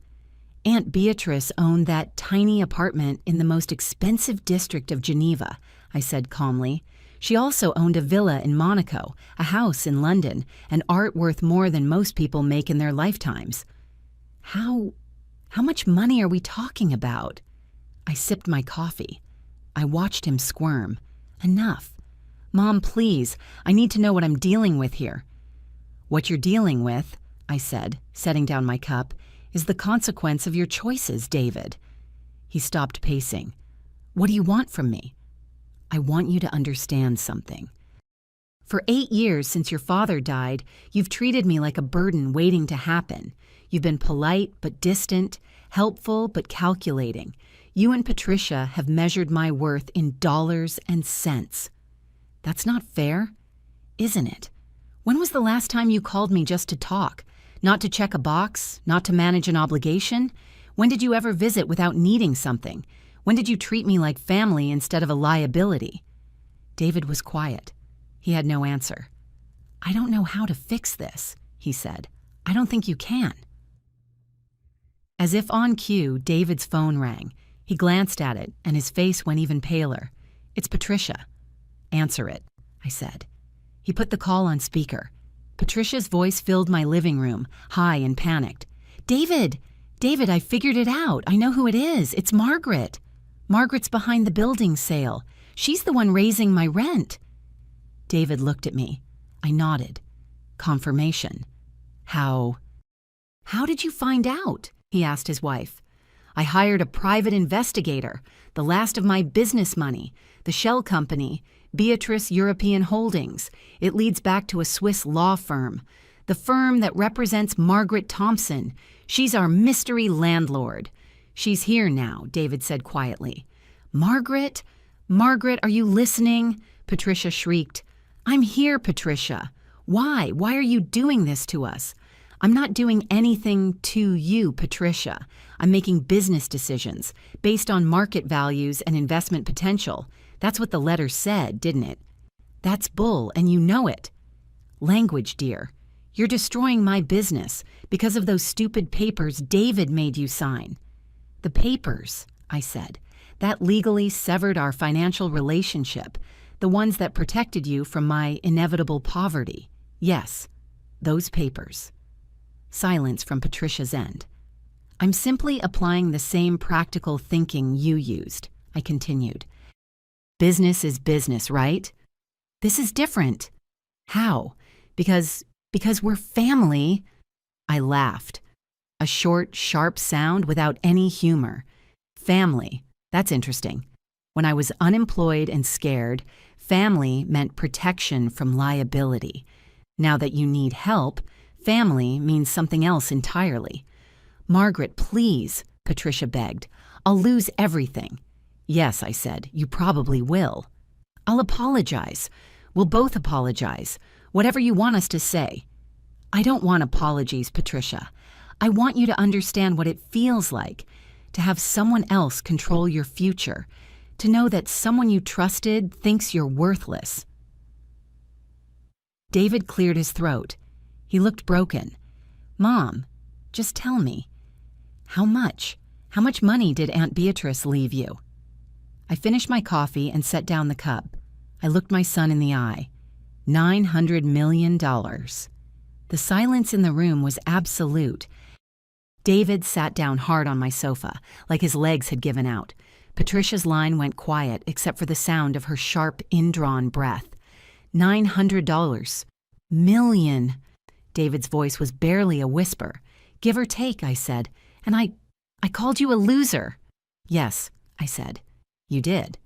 Aunt Beatrice owned that tiny apartment in the most expensive district of Geneva, I said calmly. She also owned a villa in Monaco, a house in London, and art worth more than most people make in their lifetimes. How much money are we talking about? I sipped my coffee. I watched him squirm. Enough. Mom, please, I need to know what I'm dealing with here. What you're dealing with, I said, setting down my cup, is the consequence of your choices, David. He stopped pacing. What do you want from me? I want you to understand something. For 8 years since your father died, you've treated me like a burden waiting to happen. You've been polite but distant, helpful but calculating. You and Patricia have measured my worth in dollars and cents. That's not fair, isn't it? When was the last time you called me just to talk? Not to check a box, not to manage an obligation? When did you ever visit without needing something? When did you treat me like family instead of a liability? David was quiet. He had no answer. I don't know how to fix this, he said. I don't think you can. As if on cue, David's phone rang. He glanced at it, and his face went even paler. It's Patricia. Answer it, I said. He put the call on speaker. Patricia's voice filled my living room, high and panicked. David, I figured it out. I know who it is. It's Margaret. Margaret's behind the building sale. She's the one raising my rent. David looked at me. I nodded. Confirmation. How "How did you find out?" he asked his wife. "I hired a private investigator, the last of my business money, the shell company, Beatrice European Holdings. It leads back to a Swiss law firm, the firm that represents Margaret Thompson. She's our mystery landlord." "She's here now," David said quietly. "Margaret? Margaret, are you listening?" Patricia shrieked. "I'm here, Patricia. Why? Why are you doing this to us?" "I'm not doing anything to you, Patricia. I'm making business decisions based on market values and investment potential. That's what the letter said, didn't it?" "That's bull, and you know it." "Language, dear. You're destroying my business because of those stupid papers David made you sign." "The papers," I said, "that legally severed our financial relationship, the ones that protected you from my inevitable poverty. Yes, those papers." Silence from Patricia's end. "I'm simply applying the same practical thinking you used," I continued. "Business is business, right?" "This is different." "How?" Because we're family." I laughed. A short, sharp sound without any humor. Family. That's interesting. When I was unemployed and scared, family meant protection from liability. Now that you need help, family means something else entirely. "Margaret, please," Patricia begged. "I'll lose everything." "Yes," I said, "you probably will." "I'll apologize. We'll both apologize. Whatever you want us to say." "I don't want apologies, Patricia. I want you to understand what it feels like to have someone else control your future, to know that someone you trusted thinks you're worthless." David cleared his throat. He looked broken. "Mom, just tell me, how much money did Aunt Beatrice leave you?" I finished my coffee and set down the cup. I looked my son in the eye. $900 million. The silence in the room was absolute. David sat down hard on my sofa, like his legs had given out. Patricia's line went quiet except for the sound of her sharp, indrawn breath. $900. Million. David's voice was barely a whisper. "Give or take," I said. "And I called you a loser." "Yes," I said. "You did."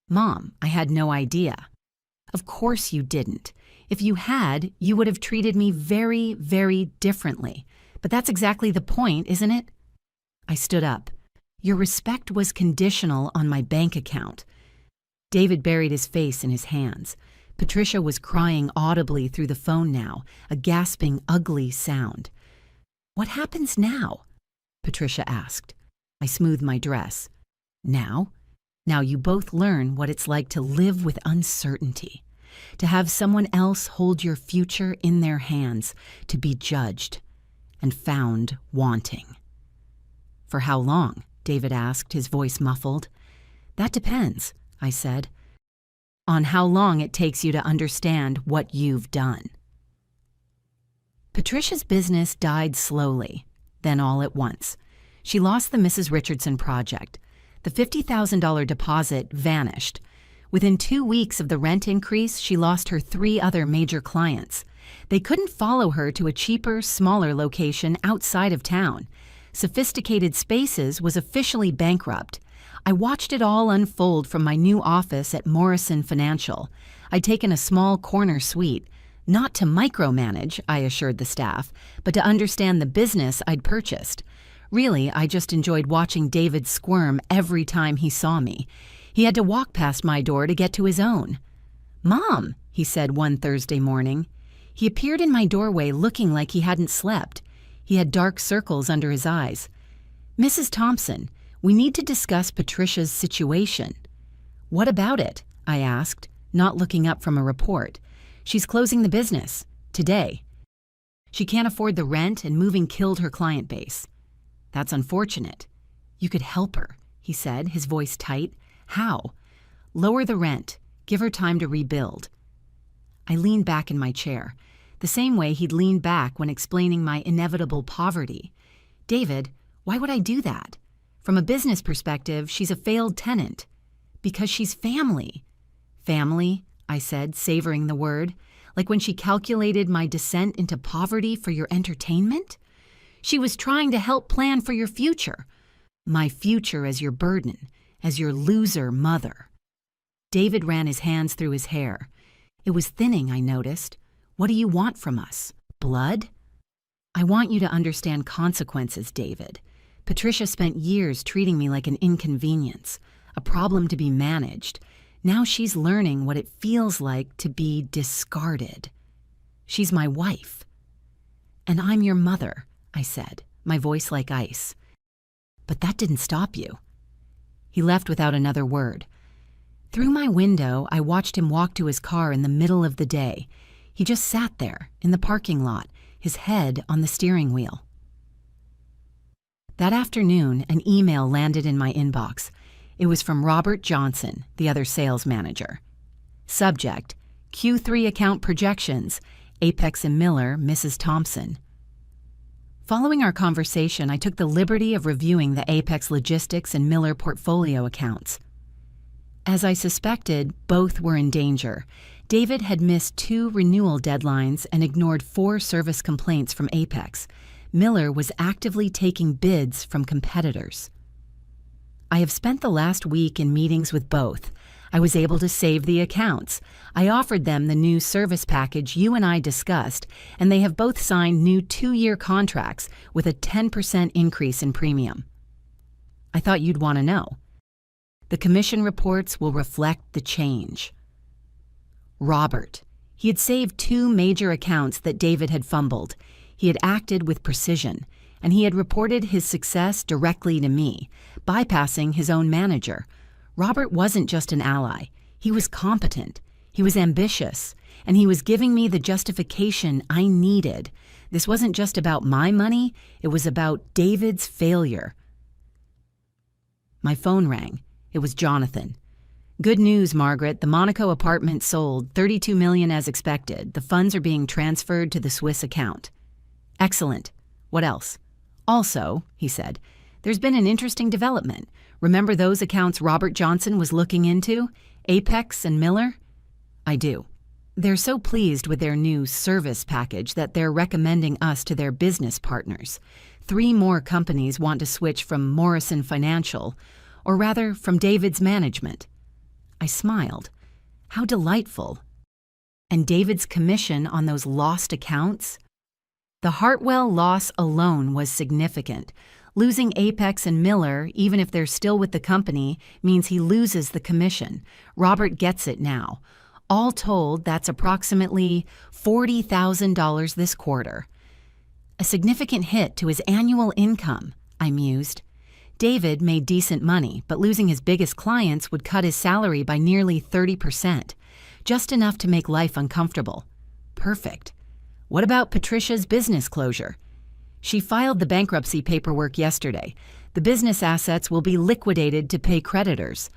"Mom, I had no idea." "Of course you didn't. If you had, you would have treated me very, very differently. But that's exactly the point, isn't it?" I stood up. "Your respect was conditional on my bank account." David buried his face in his hands. Patricia was crying audibly through the phone now, a gasping, ugly sound. "What happens now?" Patricia asked. I smoothed my dress. "Now? Now you both learn what it's like to live with uncertainty, to have someone else hold your future in their hands, to be judged and found wanting." "For how long?" David asked, his voice muffled. "That depends," I said, "on how long it takes you to understand what you've done." Patricia's business died slowly, then all at once. She lost the Mrs. Richardson project. The $50,000 deposit vanished. Within 2 weeks of the rent increase, she lost her 3 other major clients. They couldn't follow her to a cheaper, smaller location outside of town. Sophisticated Spaces was officially bankrupt. I watched it all unfold from my new office at Morrison Financial. I'd taken a small corner suite, not to micromanage, I assured the staff, but to understand the business I'd purchased. Really, I just enjoyed watching David squirm every time he saw me. He had to walk past my door to get to his own. "Mom," he said one Thursday morning. He appeared in my doorway looking like he hadn't slept. He had dark circles under his eyes. "Mrs. Thompson, we need to discuss Patricia's situation." "What about it?" I asked, not looking up from a report. "She's closing the business. Today. She can't afford the rent and moving killed her client base." "That's unfortunate." "You could help her," he said, his voice tight. "How?" "Lower the rent. Give her time to rebuild." I leaned back in my chair, the same way he'd leaned back when explaining my inevitable poverty. "David, why would I do that? From a business perspective, she's a failed tenant." "Because she's family." "Family?" I said, savoring the word. "Like when she calculated my descent into poverty for your entertainment?" She was trying to help plan for your future. My future as your burden, as your loser mother. David ran his hands through his hair. It was thinning, I noticed. What do you want from us? Blood? I want you to understand consequences, David. Patricia spent years treating me like an inconvenience, a problem to be managed. Now she's learning what it feels like to be discarded. She's my wife. And I'm your mother, I said, my voice like ice. But that didn't stop you. He left without another word. Through my window, I watched him walk to his car in the middle of the day. He just sat there, in the parking lot, his head on the steering wheel. That afternoon, an email landed in my inbox. It was from Robert Johnson, the other sales manager. Subject, Q3 account projections, Apex and Miller, Mrs. Thompson. Following our conversation, I took the liberty of reviewing the Apex Logistics and Miller portfolio accounts. As I suspected, both were in danger. David had missed 2 renewal deadlines and ignored 4 service complaints from Apex. Miller was actively taking bids from competitors. I have spent the last week in meetings with both. I was able to save the accounts. I offered them the new service package you and I discussed, and they have both signed new 2-year contracts with a 10% increase in premium. I thought you'd want to know. The commission reports will reflect the change. Robert. He had saved 2 major accounts that David had fumbled. He had acted with precision, and he had reported his success directly to me, bypassing his own manager. Robert wasn't just an ally. He was competent. He was ambitious, and he was giving me the justification I needed. This wasn't just about my money. It was about David's failure. My phone rang. It was Jonathan. Good news, Margaret. The Monaco apartment sold, $32 million as expected. The funds are being transferred to the Swiss account. Excellent. What else? Also, he said, there's been an interesting development. Remember those accounts Robert Johnson was looking into? Apex and Miller? I do. They're so pleased with their new service package that they're recommending us to their business partners. 3 more companies want to switch from Morrison Financial, or rather from David's management. I smiled. How delightful. And David's commission on those lost accounts? The Hartwell loss alone was significant. Losing Apex and Miller, even if they're still with the company, means he loses the commission. Robert gets it now. All told, that's approximately $40,000 this quarter. A significant hit to his annual income, I mused. David made decent money, but losing his biggest clients would cut his salary by nearly 30%, just enough to make life uncomfortable. Perfect. What about Patricia's business closure? She filed the bankruptcy paperwork yesterday. The business assets will be liquidated to pay creditors.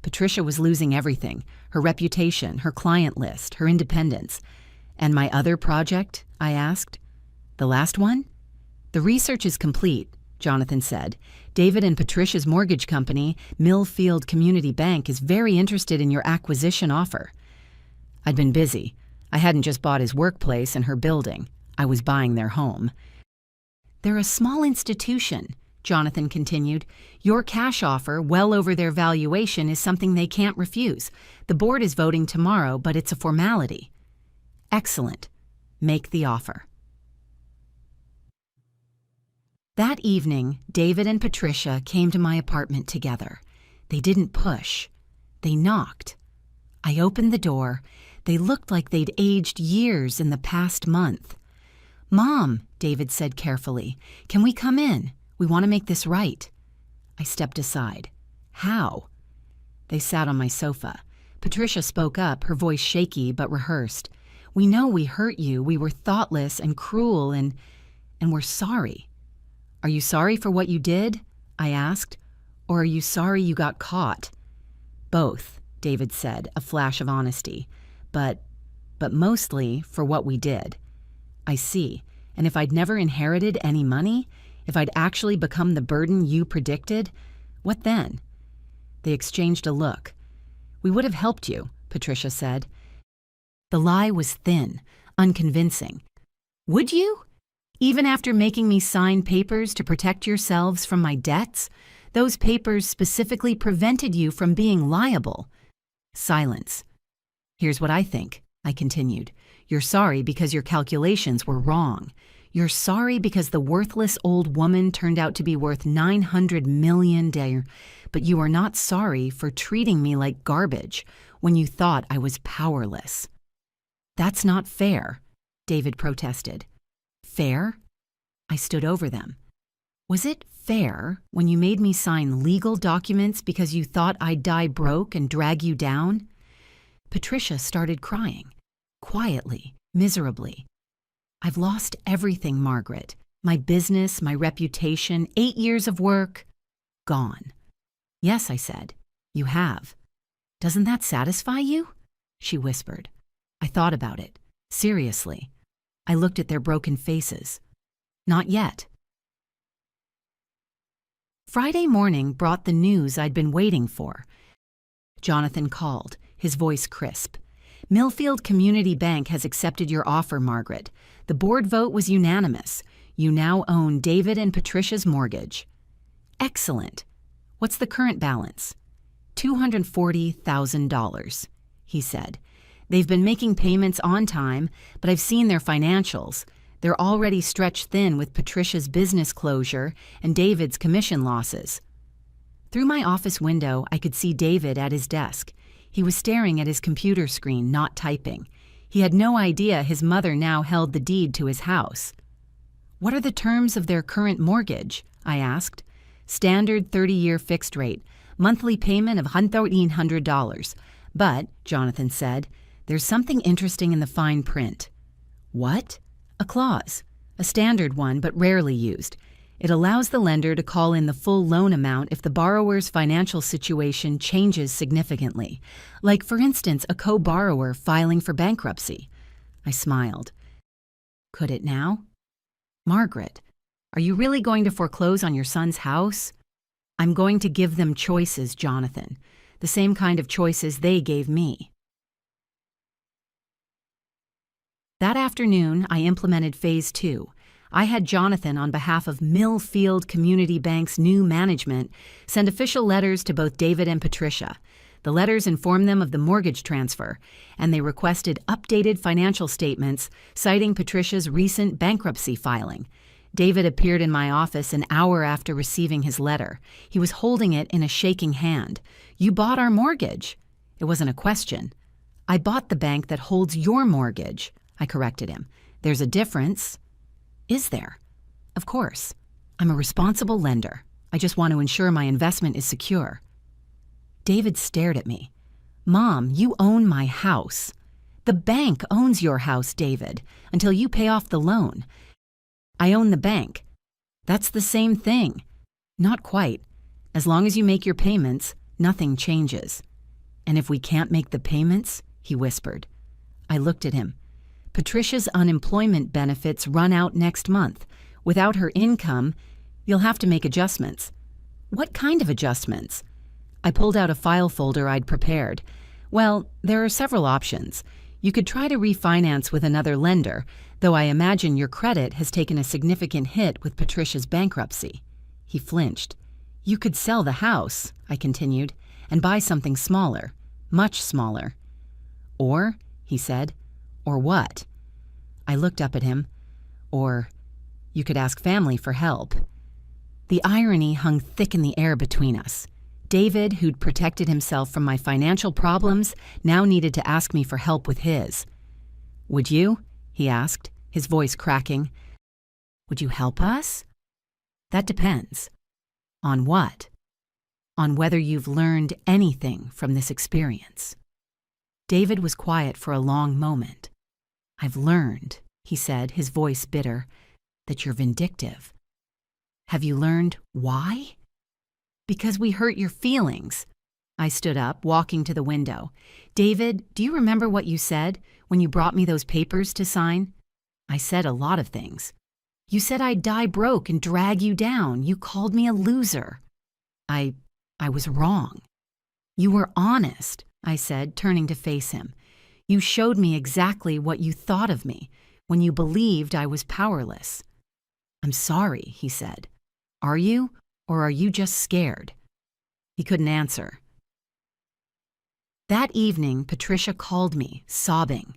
Patricia was losing everything, her reputation, her client list, her independence. And my other project? I asked. The last one? The research is complete, Jonathan said. David and Patricia's mortgage company, Millfield Community Bank, is very interested in your acquisition offer. I'd been busy. I hadn't just bought his workplace and her building. I was buying their home. They're a small institution, Jonathan continued. Your cash offer, well over their valuation, is something they can't refuse. The board is voting tomorrow, but it's a formality. Excellent. Make the offer. That evening, David and Patricia came to my apartment together. They didn't push. They knocked. I opened the door. They looked like they'd aged years in the past month. Mom, David said carefully, can we come in? We want to make this right. I stepped aside. How? They sat on my sofa. Patricia spoke up, her voice shaky but rehearsed. We know we hurt you. We were thoughtless and cruel and we're sorry. Are you sorry for what you did? I asked. Or are you sorry you got caught? Both, David said, a flash of honesty. But mostly for what we did. I see. And if I'd never inherited any money, if I'd actually become the burden you predicted, what then? They exchanged a look. We would have helped you, Patricia said. The lie was thin, unconvincing. Would you? Even after making me sign papers to protect yourselves from my debts, those papers specifically prevented you from being liable. Silence. Here's what I think, I continued. You're sorry because your calculations were wrong. You're sorry because the worthless old woman turned out to be worth $900 million, but you are not sorry for treating me like garbage when you thought I was powerless. That's not fair, David protested. Fair? I stood over them. Was it fair when you made me sign legal documents because you thought I'd die broke and drag you down? Patricia started crying, quietly, miserably. I've lost everything, Margaret. My business, my reputation, 8 years of work, gone. Yes, I said, you have. Doesn't that satisfy you? She whispered. I thought about it, seriously. I looked at their broken faces. Not yet. Friday morning brought the news I'd been waiting for. Jonathan called, his voice crisp. Millfield Community Bank has accepted your offer, Margaret. The board vote was unanimous. You now own David and Patricia's mortgage. Excellent. What's the current balance? $240,000, he said. They've been making payments on time, but I've seen their financials. They're already stretched thin with Patricia's business closure and David's commission losses. Through my office window, I could see David at his desk. He was staring at his computer screen, not typing. He had no idea his mother now held the deed to his house. What are the terms of their current mortgage? I asked. Standard 30-year fixed rate, monthly payment of $1,300. But, Jonathan said, there's something interesting in the fine print. What? A clause. A standard one, but rarely used. It allows the lender to call in the full loan amount if the borrower's financial situation changes significantly, like, for instance, a co-borrower filing for bankruptcy. I smiled. Could it now? Margaret, are you really going to foreclose on your son's house? I'm going to give them choices, Jonathan, the same kind of choices they gave me. That afternoon, I implemented Phase 2. I had Jonathan, on behalf of Millfield Community Bank's new management, send official letters to both David and Patricia. The letters informed them of the mortgage transfer, and they requested updated financial statements citing Patricia's recent bankruptcy filing. David appeared in my office an hour after receiving his letter. He was holding it in a shaking hand. You bought our mortgage. It wasn't a question. I bought the bank that holds your mortgage, I corrected him. There's a difference. Is there? Of course. I'm a responsible lender. I just want to ensure my investment is secure. David stared at me. Mom, you own my house. The bank owns your house, David, until you pay off the loan. I own the bank. That's the same thing. Not quite. As long as you make your payments, nothing changes. And if we can't make the payments, he whispered. I looked at him. Patricia's unemployment benefits run out next month. Without her income, you'll have to make adjustments. What kind of adjustments? I pulled out a file folder I'd prepared. Well, there are several options. You could try to refinance with another lender, though I imagine your credit has taken a significant hit with Patricia's bankruptcy. He flinched. You could sell the house, I continued, and buy something smaller, much smaller. Or, he said, or what? I looked up at him. Or, you could ask family for help. The irony hung thick in the air between us. David, who'd protected himself from my financial problems, now needed to ask me for help with his. Would you? He asked, his voice cracking. Would you help us? That depends. On what? On whether you've learned anything from this experience. David was quiet for a long moment. I've learned, he said, his voice bitter, that you're vindictive. Have you learned why? Because we hurt your feelings. I stood up, walking to the window. David, do you remember what you said when you brought me those papers to sign? I said a lot of things. You said I'd die broke and drag you down. You called me a loser. I was wrong. You were honest, I said, turning to face him. You showed me exactly what you thought of me when you believed I was powerless. I'm sorry, he said. Are you, or are you just scared? He couldn't answer. That evening, Patricia called me, sobbing.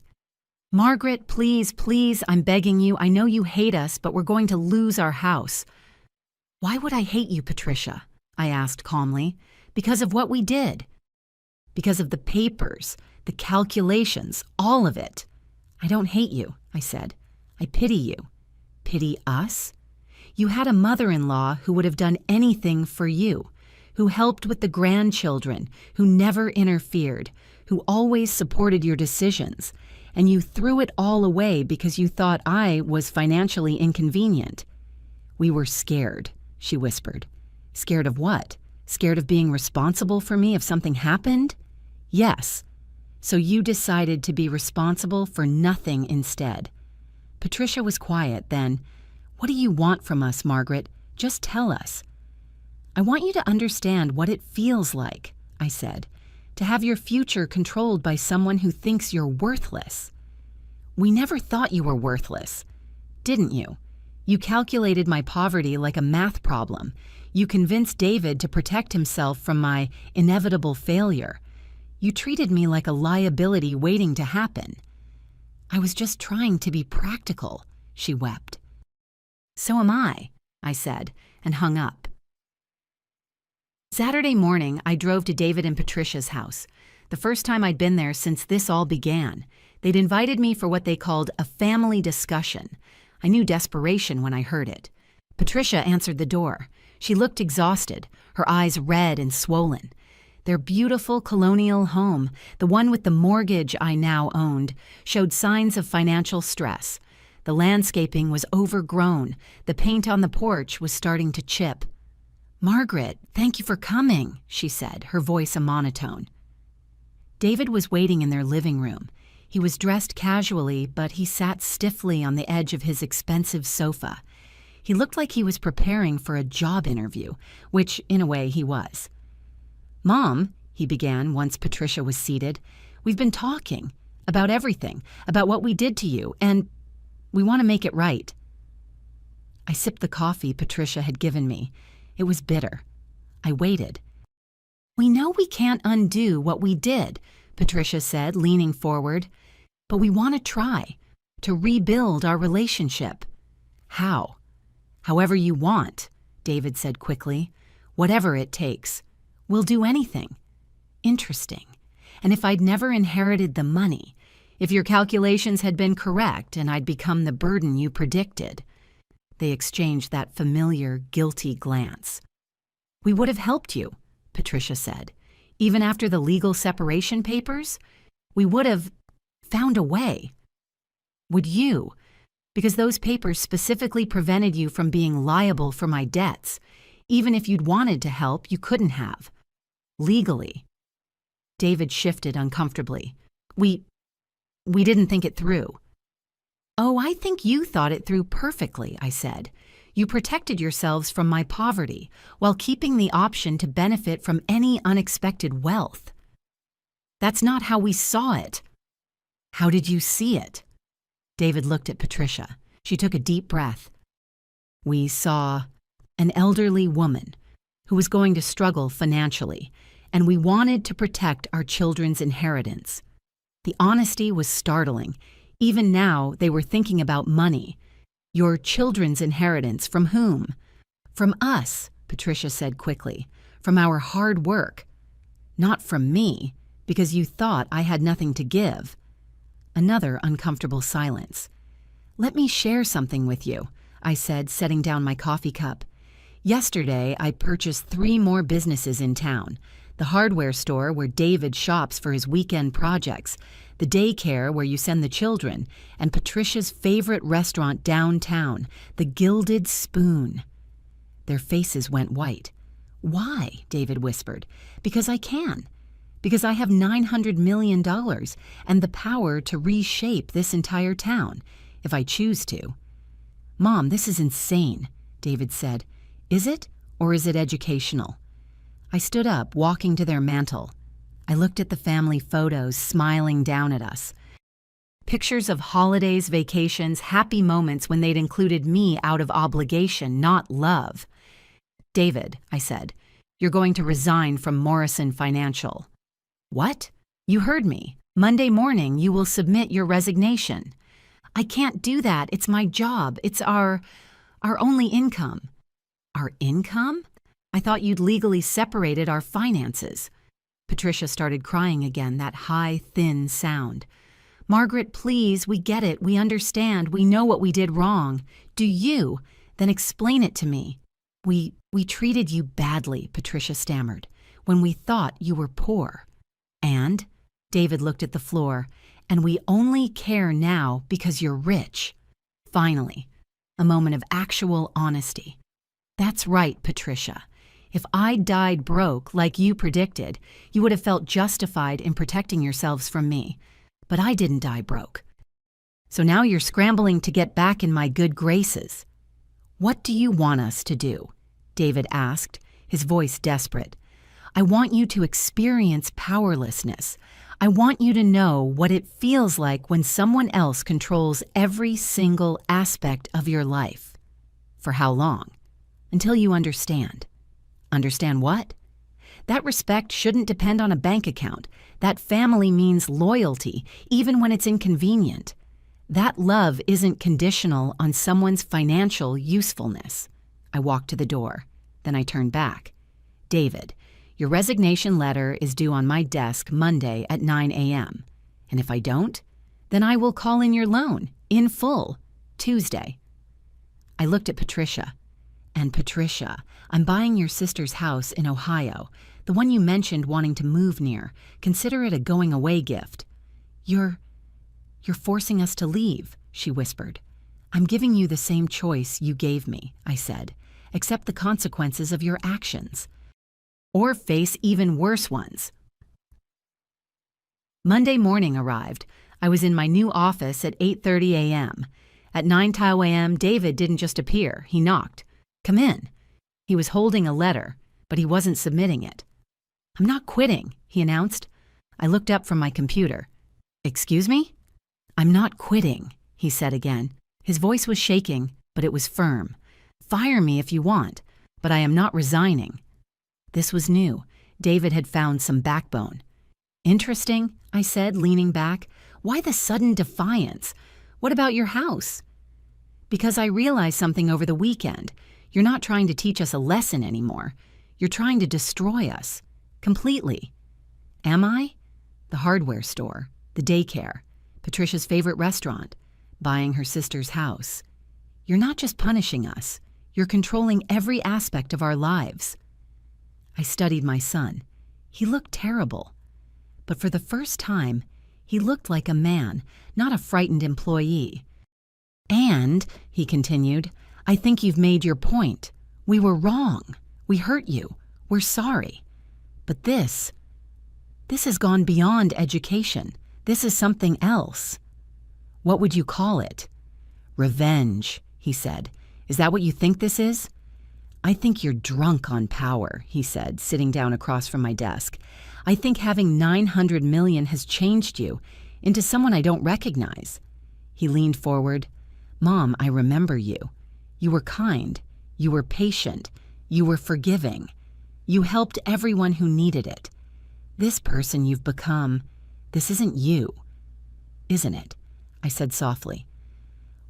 Margaret, please, please, I'm begging you. I know you hate us, but we're going to lose our house. Why would I hate you, Patricia? I asked calmly. Because of what we did. Because of the papers, the calculations, all of it. I don't hate you, I said. I pity you. Pity us? You had a mother-in-law who would have done anything for you, who helped with the grandchildren, who never interfered, who always supported your decisions, and you threw it all away because you thought I was financially inconvenient. We were scared, she whispered. Scared of what? Scared of being responsible for me if something happened? Yes. So you decided to be responsible for nothing instead. Patricia was quiet then. What do you want from us, Margaret? Just tell us. I want you to understand what it feels like, I said, to have your future controlled by someone who thinks you're worthless. We never thought you were worthless, didn't you? You calculated my poverty like a math problem. You convinced David to protect himself from my inevitable failure. You treated me like a liability waiting to happen. I was just trying to be practical, she wept. So am I said, and hung up. Saturday morning, I drove to David and Patricia's house, the first time I'd been there since this all began. They'd invited me for what they called a family discussion. I knew desperation when I heard it. Patricia answered the door. She looked exhausted, her eyes red and swollen. Their beautiful colonial home, the one with the mortgage I now owned, showed signs of financial stress. The landscaping was overgrown. The paint on the porch was starting to chip. Margaret, thank you for coming, she said, her voice a monotone. David was waiting in their living room. He was dressed casually, but he sat stiffly on the edge of his expensive sofa. He looked like he was preparing for a job interview, which, in a way, he was. Mom, he began once Patricia was seated, we've been talking about everything, about what we did to you, and we want to make it right. I sipped the coffee Patricia had given me. It was bitter. I waited. We know we can't undo what we did, Patricia said, leaning forward, but we want to try to rebuild our relationship. How? However you want, David said quickly. Whatever it takes. We'll do anything. Interesting. And if I'd never inherited the money, if your calculations had been correct and I'd become the burden you predicted. They exchanged that familiar, guilty glance. We would have helped you, Patricia said. Even after the legal separation papers, we would have found a way. Would you? Because those papers specifically prevented you from being liable for my debts. Even if you'd wanted to help, you couldn't have. Legally. David shifted uncomfortably. We didn't think it through. Oh, I think you thought it through perfectly, I said. You protected yourselves from my poverty while keeping the option to benefit from any unexpected wealth. That's not how we saw it. How did you see it? David looked at Patricia. She took a deep breath. We saw an elderly woman who was going to struggle financially, and we wanted to protect our children's inheritance. The honesty was startling. Even now, they were thinking about money. Your children's inheritance from whom? From us, Patricia said quickly. From our hard work. Not from me, because you thought I had nothing to give. Another uncomfortable silence. Let me share something with you, I said, setting down my coffee cup. Yesterday, I purchased 3 more businesses in town. The hardware store where David shops for his weekend projects, the daycare where you send the children, and Patricia's favorite restaurant downtown, the Gilded Spoon. Their faces went white. Why? David whispered. Because I can. Because I have $900 million and the power to reshape this entire town, if I choose to. Mom, this is insane, David said. Is it, or is it educational? I stood up, walking to their mantel. I looked at the family photos smiling down at us. Pictures of holidays, vacations, happy moments when they'd included me out of obligation, not love. "David," I said, "you're going to resign from Morrison Financial." "What?" "You heard me. Monday morning you will submit your resignation." "I can't do that. It's my job. It's our only income." "Our income? I thought you'd legally separated our finances." Patricia started crying again, that high, thin sound. "Margaret, please, we get it. We understand. We know what we did wrong. Do you? Then explain it to me." We treated you badly," Patricia stammered, "when we thought you were poor." "And?" David looked at the floor. "And we only care now because you're rich." Finally, a moment of actual honesty. "That's right, Patricia. If I died broke like you predicted, you would have felt justified in protecting yourselves from me. But I didn't die broke. So now you're scrambling to get back in my good graces." "What do you want us to do?" David asked, his voice desperate. "I want you to experience powerlessness. I want you to know what it feels like when someone else controls every single aspect of your life." "For how long?" "Until you understand." "Understand what?" "That respect shouldn't depend on a bank account. That family means loyalty, even when it's inconvenient. That love isn't conditional on someone's financial usefulness." I walked to the door. Then I turned back. "David, your resignation letter is due on my desk Monday at 9 a.m. And if I don't, then I will call in your loan, in full, Tuesday." I looked at Patricia. "And Patricia, I'm buying your sister's house in Ohio, the one you mentioned wanting to move near. Consider it a going-away gift." You're forcing us to leave," she whispered. "I'm giving you the same choice you gave me," I said. "Accept the consequences of your actions. Or face even worse ones." Monday morning arrived. I was in my new office at 8:30 a.m. At 9:00 a.m., David didn't just appear. He knocked. "Come in." He was holding a letter, but he wasn't submitting it. "I'm not quitting," he announced. I looked up from my computer. "Excuse me?" "I'm not quitting," he said again. His voice was shaking, but it was firm. "Fire me if you want, but I am not resigning." This was new. David had found some backbone. "Interesting," I said, leaning back. "Why the sudden defiance? What about your house?" "Because I realized something over the weekend. You're not trying to teach us a lesson anymore. You're trying to destroy us. Completely." "Am I?" The hardware store, the daycare, Patricia's favorite restaurant, buying her sister's house. "You're not just punishing us. You're controlling every aspect of our lives." I studied my son. He looked terrible. But for the first time, he looked like a man, not a frightened employee. "And," he continued, "I think you've made your point. We were wrong. We hurt you. We're sorry. But this has gone beyond education. This is something else." "What would you call it?" "Revenge," he said. "Is that what you think this is?" "I think you're drunk on power," he said, sitting down across from my desk. "I think having 900 million has changed you into someone I don't recognize." He leaned forward. "Mom, I remember you. You were kind. You were patient. You were forgiving. You helped everyone who needed it. This person you've become, this isn't you, isn't it?" I said softly.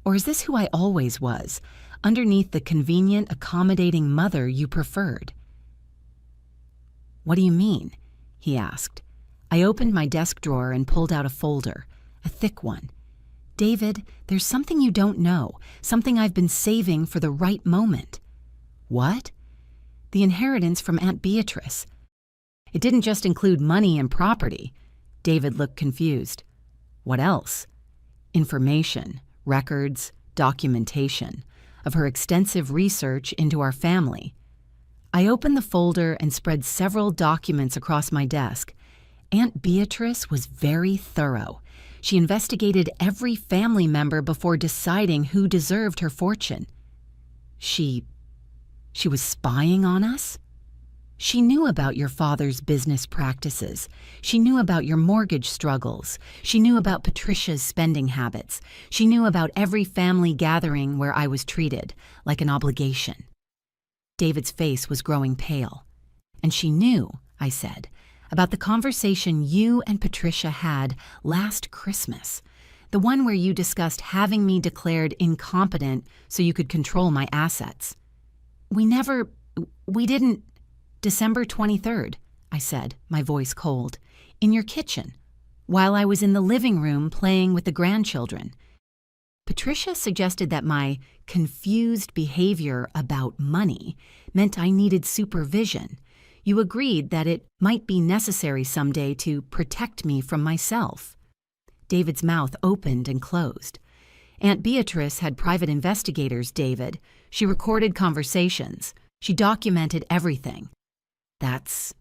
"Or is this who I always was, underneath the convenient, accommodating mother you preferred?" "What do you mean?" he asked. I opened my desk drawer and pulled out a folder, a thick one. "David, there's something you don't know, something I've been saving for the right moment." "What?" "The inheritance from Aunt Beatrice. It didn't just include money and property." David looked confused. "What else?" "Information, records, documentation of her extensive research into our family." I opened the folder and spread several documents across my desk. Aunt Beatrice was very thorough. She investigated every family member before deciding who deserved her fortune. She was spying on us? She knew about your father's business practices. She knew about your mortgage struggles. She knew about Patricia's spending habits. She knew about every family gathering where I was treated like an obligation. David's face was growing pale. And she knew, I said, about the conversation you and Patricia had last Christmas, the one where you discussed having me declared incompetent so you could control my assets. We didn't. December 23rd, I said, my voice cold, in your kitchen, while I was in the living room playing with the grandchildren. Patricia suggested that my confused behavior about money meant I needed supervision. You agreed that it might be necessary someday to protect me from myself. David's mouth opened and closed. Aunt Beatrice had private investigators, David. She recorded conversations. She documented everything. That's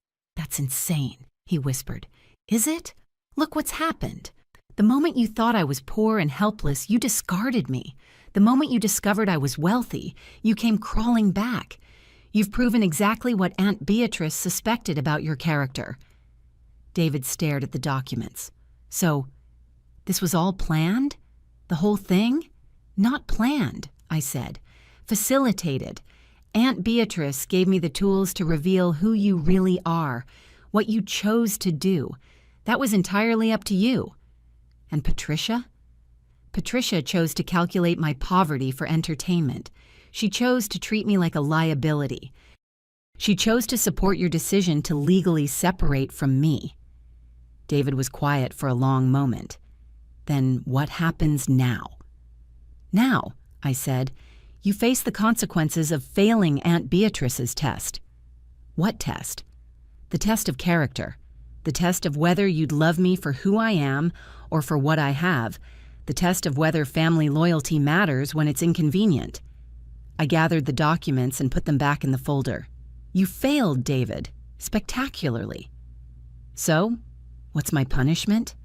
insane, he whispered. Is it? Look what's happened. The moment you thought I was poor and helpless, you discarded me. The moment you discovered I was wealthy, you came crawling back. You've proven exactly what Aunt Beatrice suspected about your character. David stared at the documents. So, this was all planned? The whole thing? Not planned, I said. Facilitated. Aunt Beatrice gave me the tools to reveal who you really are, what you chose to do. That was entirely up to you. And Patricia? Patricia chose to calculate my poverty for entertainment. She chose to treat me like a liability. She chose to support your decision to legally separate from me. David was quiet for a long moment. Then what happens now? Now, I said, you face the consequences of failing Aunt Beatrice's test. What test? The test of character. The test of whether you'd love me for who I am or for what I have. The test of whether family loyalty matters when it's inconvenient. I gathered the documents and put them back in the folder. You failed, David. Spectacularly. So, what's my punishment?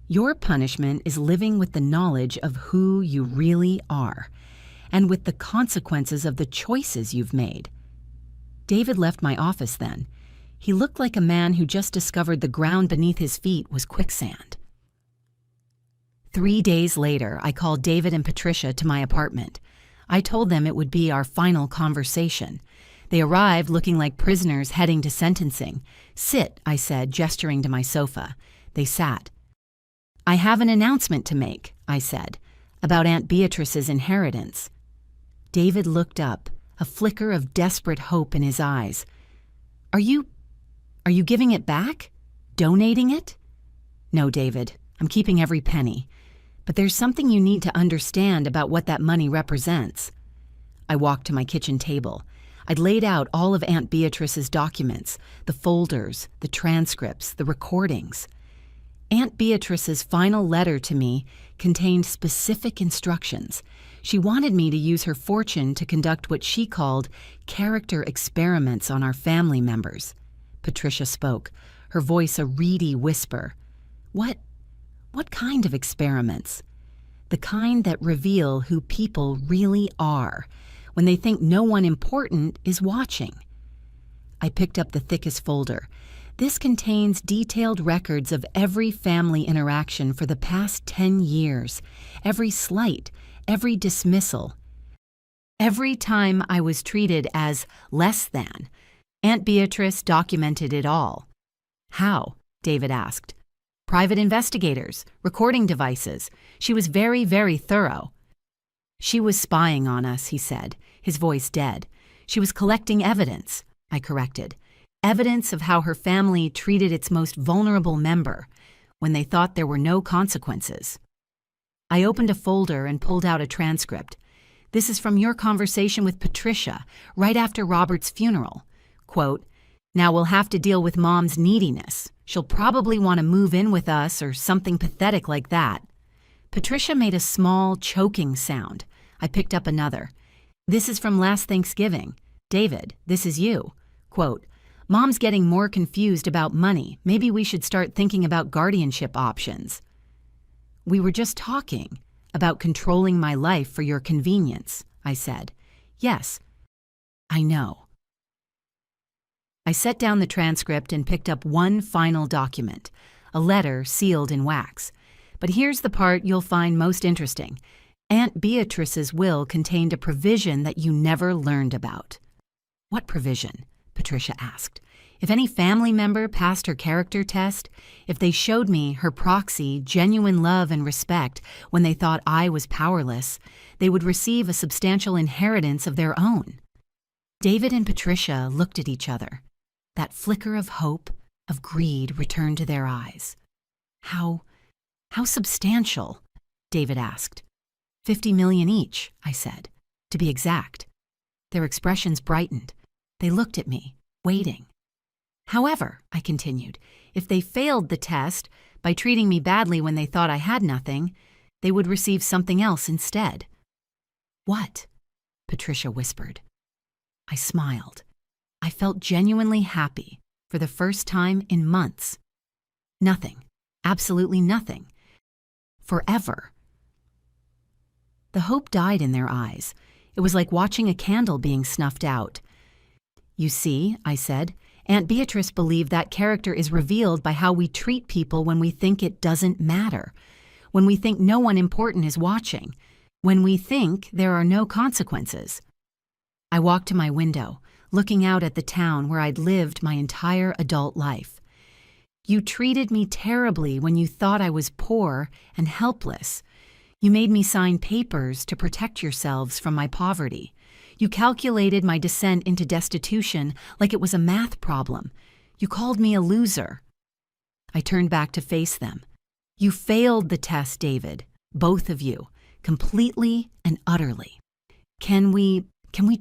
Your punishment is living with the knowledge of who you really are, and with the consequences of the choices you've made. David left my office then. He looked like a man who just discovered the ground beneath his feet was quicksand. 3 days later, I called David and Patricia to my apartment. I told them it would be our final conversation. They arrived looking like prisoners heading to sentencing. Sit, I said, gesturing to my sofa. They sat. I have an announcement to make, I said, about Aunt Beatrice's inheritance. David looked up, a flicker of desperate hope in his eyes. Are you giving it back? Donating it? No, David, I'm keeping every penny. But there's something you need to understand about what that money represents. I walked to my kitchen table. I'd laid out all of Aunt Beatrice's documents, the folders, the transcripts, the recordings. Aunt Beatrice's final letter to me contained specific instructions. She wanted me to use her fortune to conduct what she called character experiments on our family members. Patricia spoke, her voice a reedy whisper. What kind of experiments? The kind that reveal who people really are, when they think no one important is watching. I picked up the thickest folder. This contains detailed records of every family interaction for the past 10 years, every slight, every dismissal. Every time I was treated as less than, Aunt Beatrice documented it all. How? David asked. Private investigators, recording devices. She was very, very thorough. She was spying on us, he said, his voice dead. She was collecting evidence, I corrected. Evidence of how her family treated its most vulnerable member when they thought there were no consequences. I opened a folder and pulled out a transcript. This is from your conversation with Patricia right after Robert's funeral. Quote, now we'll have to deal with Mom's neediness. She'll probably want to move in with us or something pathetic like that. Patricia made a small, choking sound. I picked up another. This is from last Thanksgiving. David, this is you. Quote, Mom's getting more confused about money. Maybe we should start thinking about guardianship options. We were just talking about controlling my life for your convenience, I said. Yes, I know. I set down the transcript and picked up one final document, a letter sealed in wax. But here's the part you'll find most interesting. Aunt Beatrice's will contained a provision that you never learned about. What provision? Patricia asked. If any family member passed her character test, if they showed me her proxy, genuine love and respect when they thought I was powerless, they would receive a substantial inheritance of their own. David and Patricia looked at each other. That flicker of hope, of greed returned to their eyes. How substantial? David asked. 50 million each, I said, to be exact. Their expressions brightened. They looked at me, waiting. However, I continued, if they failed the test by treating me badly when they thought I had nothing, they would receive something else instead. What? Patricia whispered. I smiled. I felt genuinely happy for the first time in months. Nothing. Absolutely nothing. Forever. The hope died in their eyes. It was like watching a candle being snuffed out. You see, I said, Aunt Beatrice believed that character is revealed by how we treat people when we think it doesn't matter, when we think no one important is watching, when we think there are no consequences. I walked to my window, looking out at the town where I'd lived my entire adult life. You treated me terribly when you thought I was poor and helpless. You made me sign papers to protect yourselves from my poverty. You calculated my descent into destitution like it was a math problem. You called me a loser. I turned back to face them. You failed the test, David, both of you, completely and utterly. Can we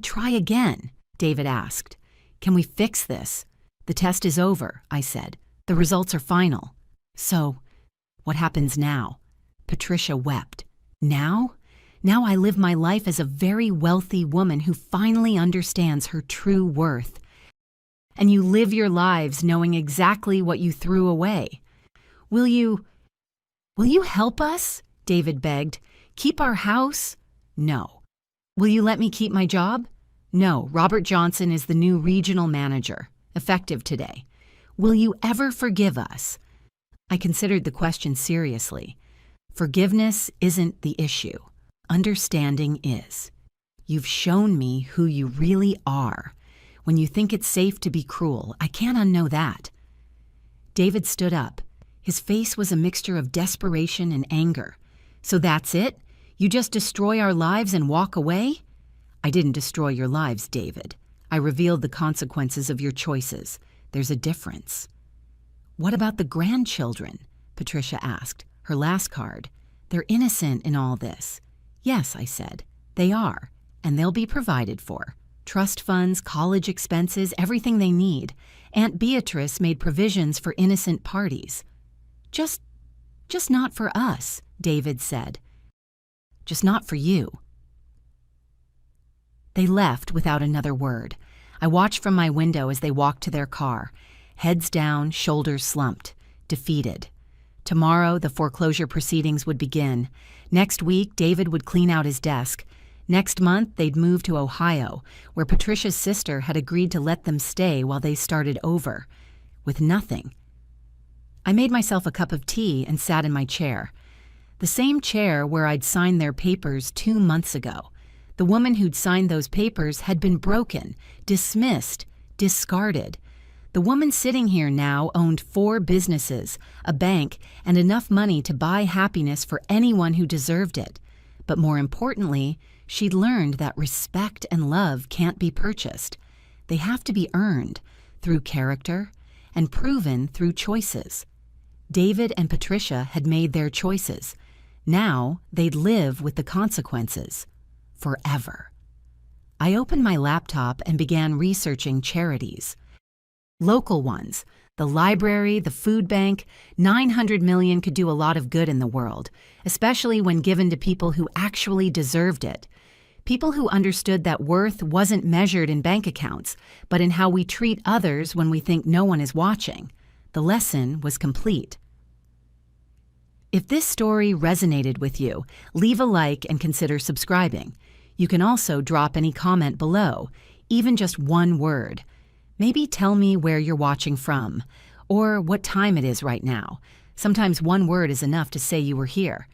try again? David asked. Can we fix this? The test is over, I said. The results are final. So, what happens now? Patricia wept. Now? Now I live my life as a very wealthy woman who finally understands her true worth. And you live your lives knowing exactly what you threw away. Will you help us? David begged. Keep our house? No. Will you let me keep my job? No, Robert Johnson is the new regional manager, effective today. Will you ever forgive us? I considered the question seriously. Forgiveness isn't the issue. Understanding is. You've shown me who you really are. When you think it's safe to be cruel, I can't unknow that. David stood up. His face was a mixture of desperation and anger. So that's it? You just destroy our lives and walk away? I didn't destroy your lives, David. I revealed the consequences of your choices. There's a difference. What about the grandchildren? Patricia asked, her last card. They're innocent in all this. Yes, I said, they are, and they'll be provided for. Trust funds, college expenses, everything they need. Aunt Beatrice made provisions for innocent parties. Just not for us, David said. Just not for you. They left without another word. I watched from my window as they walked to their car, heads down, shoulders slumped, defeated. Tomorrow, the foreclosure proceedings would begin. Next week, David would clean out his desk. Next month, they'd move to Ohio, where Patricia's sister had agreed to let them stay while they started over, with nothing. I made myself a cup of tea and sat in my chair. The same chair where I'd signed their papers 2 months ago. The woman who'd signed those papers had been broken, dismissed, discarded. The woman sitting here now owned 4 businesses, a bank, and enough money to buy happiness for anyone who deserved it. But more importantly, she'd learned that respect and love can't be purchased. They have to be earned through character and proven through choices. David and Patricia had made their choices. Now they'd live with the consequences. Forever. I opened my laptop and began researching charities. Local ones, the library, the food bank, 900 million could do a lot of good in the world, especially when given to people who actually deserved it. People who understood that worth wasn't measured in bank accounts, but in how we treat others when we think no one is watching. The lesson was complete. If this story resonated with you, leave a like and consider subscribing. You can also drop any comment below, even just one word. Maybe tell me where you're watching from, or what time it is right now. Sometimes one word is enough to say you were here.